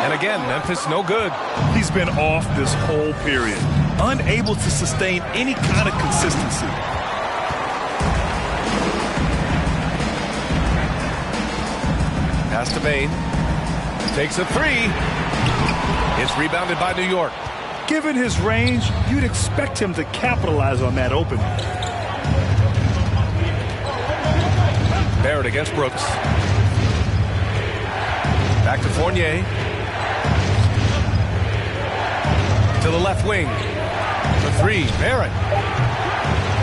And again, Memphis no good. He's been off this whole period. Unable to sustain any kind of consistency. Pass to Bane. Takes a three. It's rebounded by New York. Given his range, you'd expect him to capitalize on that opening. Barrett against Brooks. Back to Fournier. To the left wing. For three, Barrett.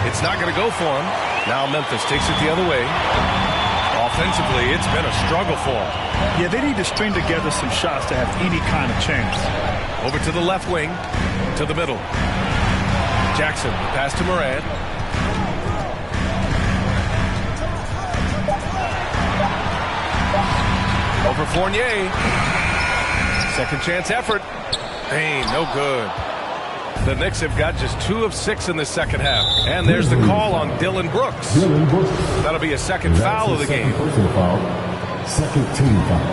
It's not going to go for him. Now Memphis takes it the other way. Offensively, it's been a struggle for him. Yeah, they need to string together some shots to have any kind of chance. Over to the left wing. To the middle. Jackson, pass to Morant. Over Fournier. Second chance effort. Bane, no good. The Knicks have got just 2 of 6 in the second half. And there's the call on Dillon Brooks. That'll be a second foul of the game. Second team foul.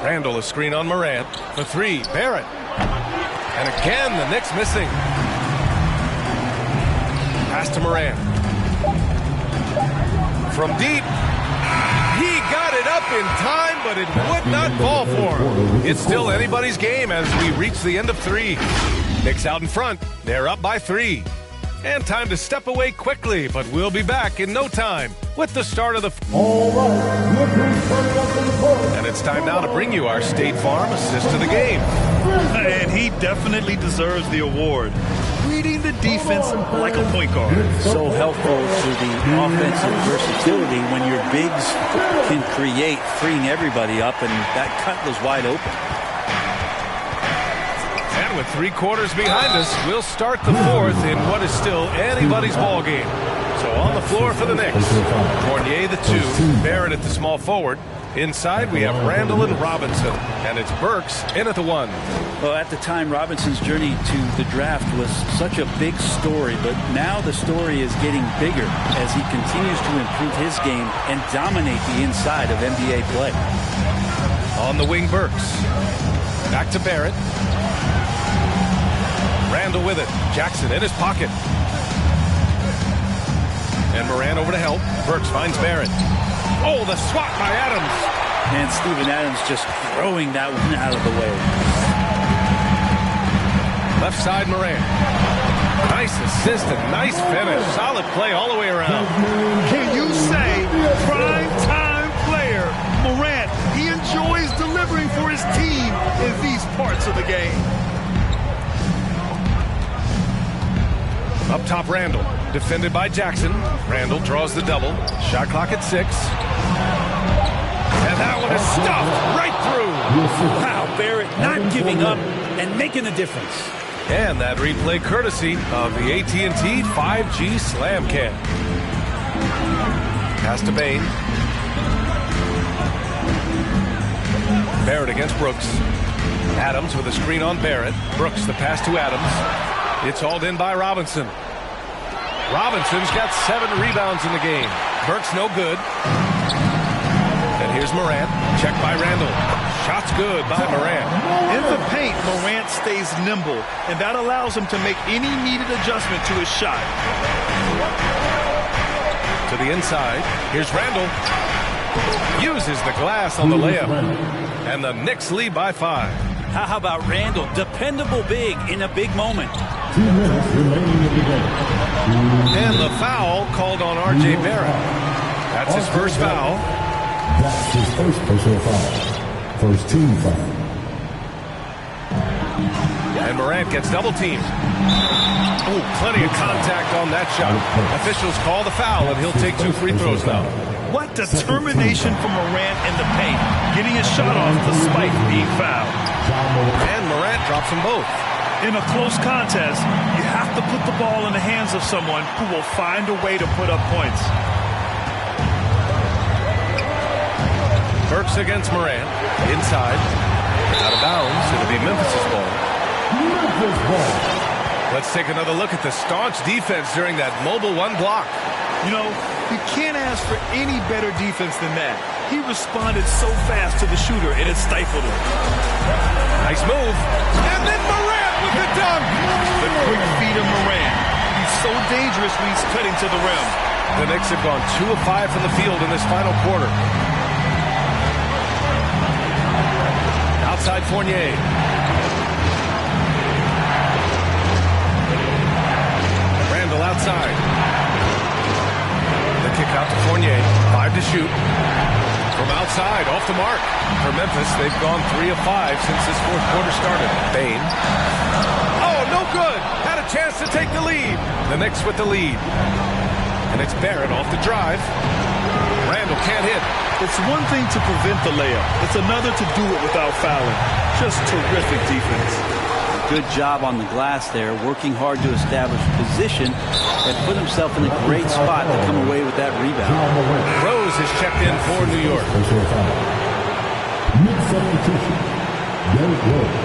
Randall, a screen on Morant. The three, Barrett. And again, the Knicks missing. Pass to Morant. From deep. He got it up in time, but it would not fall for him. It's still anybody's game as we reach the end of 3. Knicks out in front. They're up by 3. And time to step away quickly, but we'll be back in no time with the start of the... And it's time now to bring you our State Farm assist to the game. And he definitely deserves the award. Reading the defense like a point guard. So helpful to the offensive versatility when your bigs can create, freeing everybody up, and that cut was wide open. And with 3 quarters behind us, we'll start the 4th in what is still anybody's ball game. So on the floor for the Knicks, Fournier the 2, Barrett at the small forward. Inside we have Randall and Robinson, and it's Burks in at the 1. Well, at the time, Robinson's journey to the draft was such a big story, but now the story is getting bigger as he continues to improve his game and dominate the inside of NBA play. On the wing, Burks. Back to Barrett. Randall with it. Jackson in his pocket. And Morant over to help. Burks finds Barrett. Oh, the swat by Adams. And Steven Adams just throwing that one out of the way. Left side, Morant. Nice assist and nice finish. Solid play all the way around. Can you say prime time player? Morant, he enjoys in these parts of the game. Up top, Randall. Defended by Jackson. Randall draws the double. Shot clock at 6. And that one is stuffed right through. Wow, Barrett not giving up and making a difference. And that replay courtesy of the AT&T 5G Slam Cam. Pass to Bain. Barrett against Brooks. Adams with a screen on Barrett. Brooks, the pass to Adams. It's hauled in by Robinson. Robinson's got 7 rebounds in the game. Burke's no good. And here's Morant. Checked by Randall. Shot's good by Morant. In the paint, Morant stays nimble, and that allows him to make any needed adjustment to his shot. To the inside. Here's Randall. Uses the glass on the layup. And the Knicks lead by 5. How about Randall? Dependable big in a big moment. 2 minutes remaining in the game. And the foul called on R.J. Barrett. That's his first foul. That's his first personal foul. First team foul. And Morant gets double teamed. Oh, plenty of contact on that shot. Officials call the foul, and he'll take 2 free throws now. What determination from Morant in the paint, getting his shot off despite being fouled. And Morant drops them both. In a close contest, you have to put the ball in the hands of someone who will find a way to put up points. Burks against Morant. Inside. Out of bounds. It'll be Memphis' ball. Memphis ball. Let's take another look at the staunch defense during that mobile 1 block. You know, you can't ask for any better defense than that. He responded so fast to the shooter, and it stifled him. Nice move. And then Morant with the dunk. The quick feed of Morant. He's so dangerous when he's cutting to the rim. The Knicks have gone 2 of 5 from the field in this final quarter. Outside Fournier. Randall outside. The kick out to Fournier. 5 to shoot. From outside, off the mark. For Memphis, they've gone 3 of 5 since this fourth quarter started. Bain. Oh, no good. Had a chance to take the lead. The Knicks with the lead. And it's Barrett off the drive. Randall can't hit. It's one thing to prevent the layup. It's another to do it without fouling. Just terrific defense. Good job on the glass there, working hard to establish position and put himself in a great spot to come away with that rebound. Rose is checked in for New York. Mid substitution. Derrick Rose.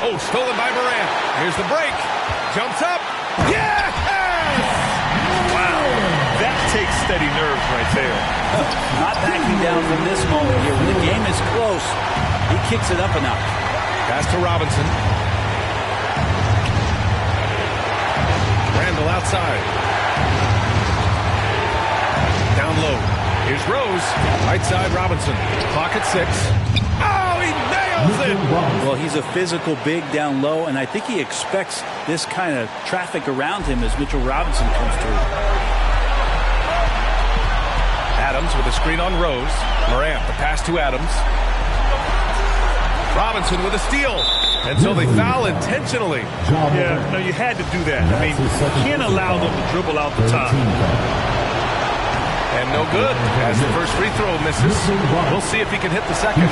Oh, stolen by Morant. Here's the break. Jumps up. Yes! Wow. That takes steady nerves right there. Not backing down from this moment here. When the game is close, he kicks it up a notch. Pass to Robinson. Randall outside. Down low. Here's Rose. Right side Robinson. Clock at 6. Oh, he nails it! Well, he's a physical big down low, and I think he expects this kind of traffic around him as Mitchell Robinson comes through. Adams with a screen on Rose. Morant, the pass to Adams. Robinson with a steal. And so they foul intentionally. Yeah, no, you had to do that. I mean, you can't allow them to dribble out the top. And no good as the first free throw misses. We'll see if he can hit the second.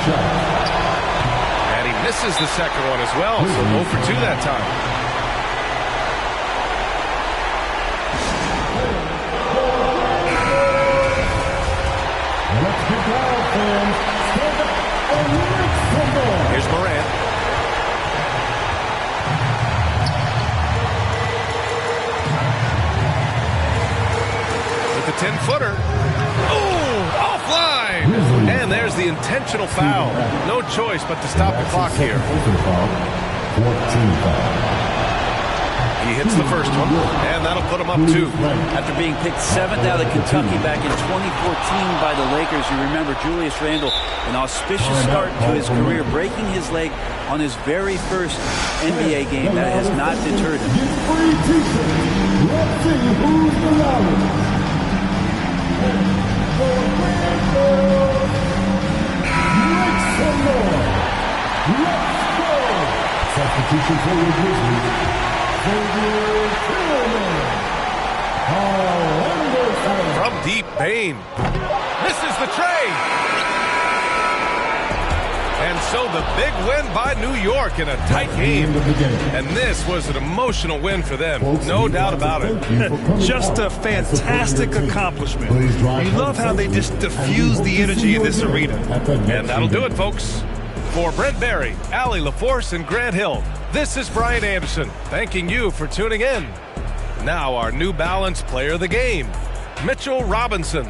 And he misses the second one as well, so 0 for 2 that time. Here's Morant. With the 10-footer. Oh, offline. And there's the intentional foul. No choice but to stop the clock here. 14 foul. He hits the first one, and that'll put him up 2. After being picked 7th out of Kentucky back in 2014 by the Lakers, you remember Julius Randle, an auspicious start to his career, breaking his leg on his very first NBA game. That has not deterred him. Let's see who's the loudest. Substitution for the Grizzlies, Xavier Tillman. From deep, Bane misses the trade. And so the big win by New York in a tight game. And this was an emotional win for them, no doubt about it. Just a fantastic accomplishment. You love how they just diffuse the energy in this arena. And that'll do it, folks. For Brent Barry, Allie LaForce, and Grant Hill, this is Brian Anderson, thanking you for tuning in. Now our New Balance player of the game, Mitchell Robinson.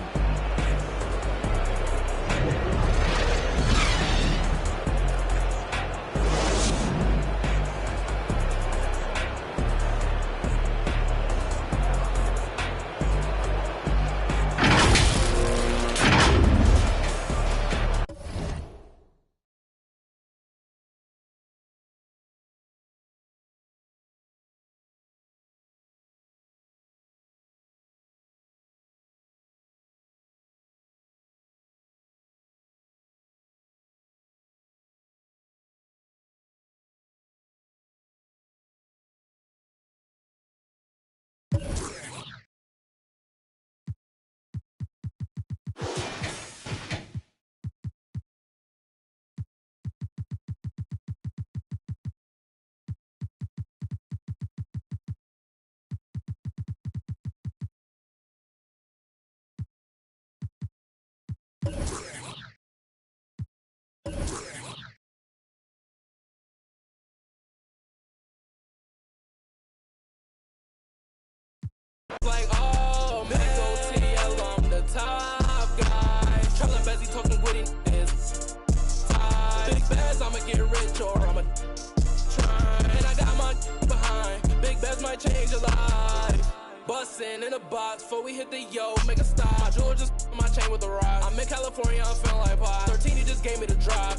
Like, oh, man, go TL, I'm the top guy. Traveling busy, talking witty is tight. Big bags, I'ma get rich or I'ma try. And I got my behind. Big bags might change your life. Bustin' in a box before we hit the yo, make a stop. My jeweler just my chain with the rock. I'm in California, I'm feeling like pie. 13, he just gave me the drop.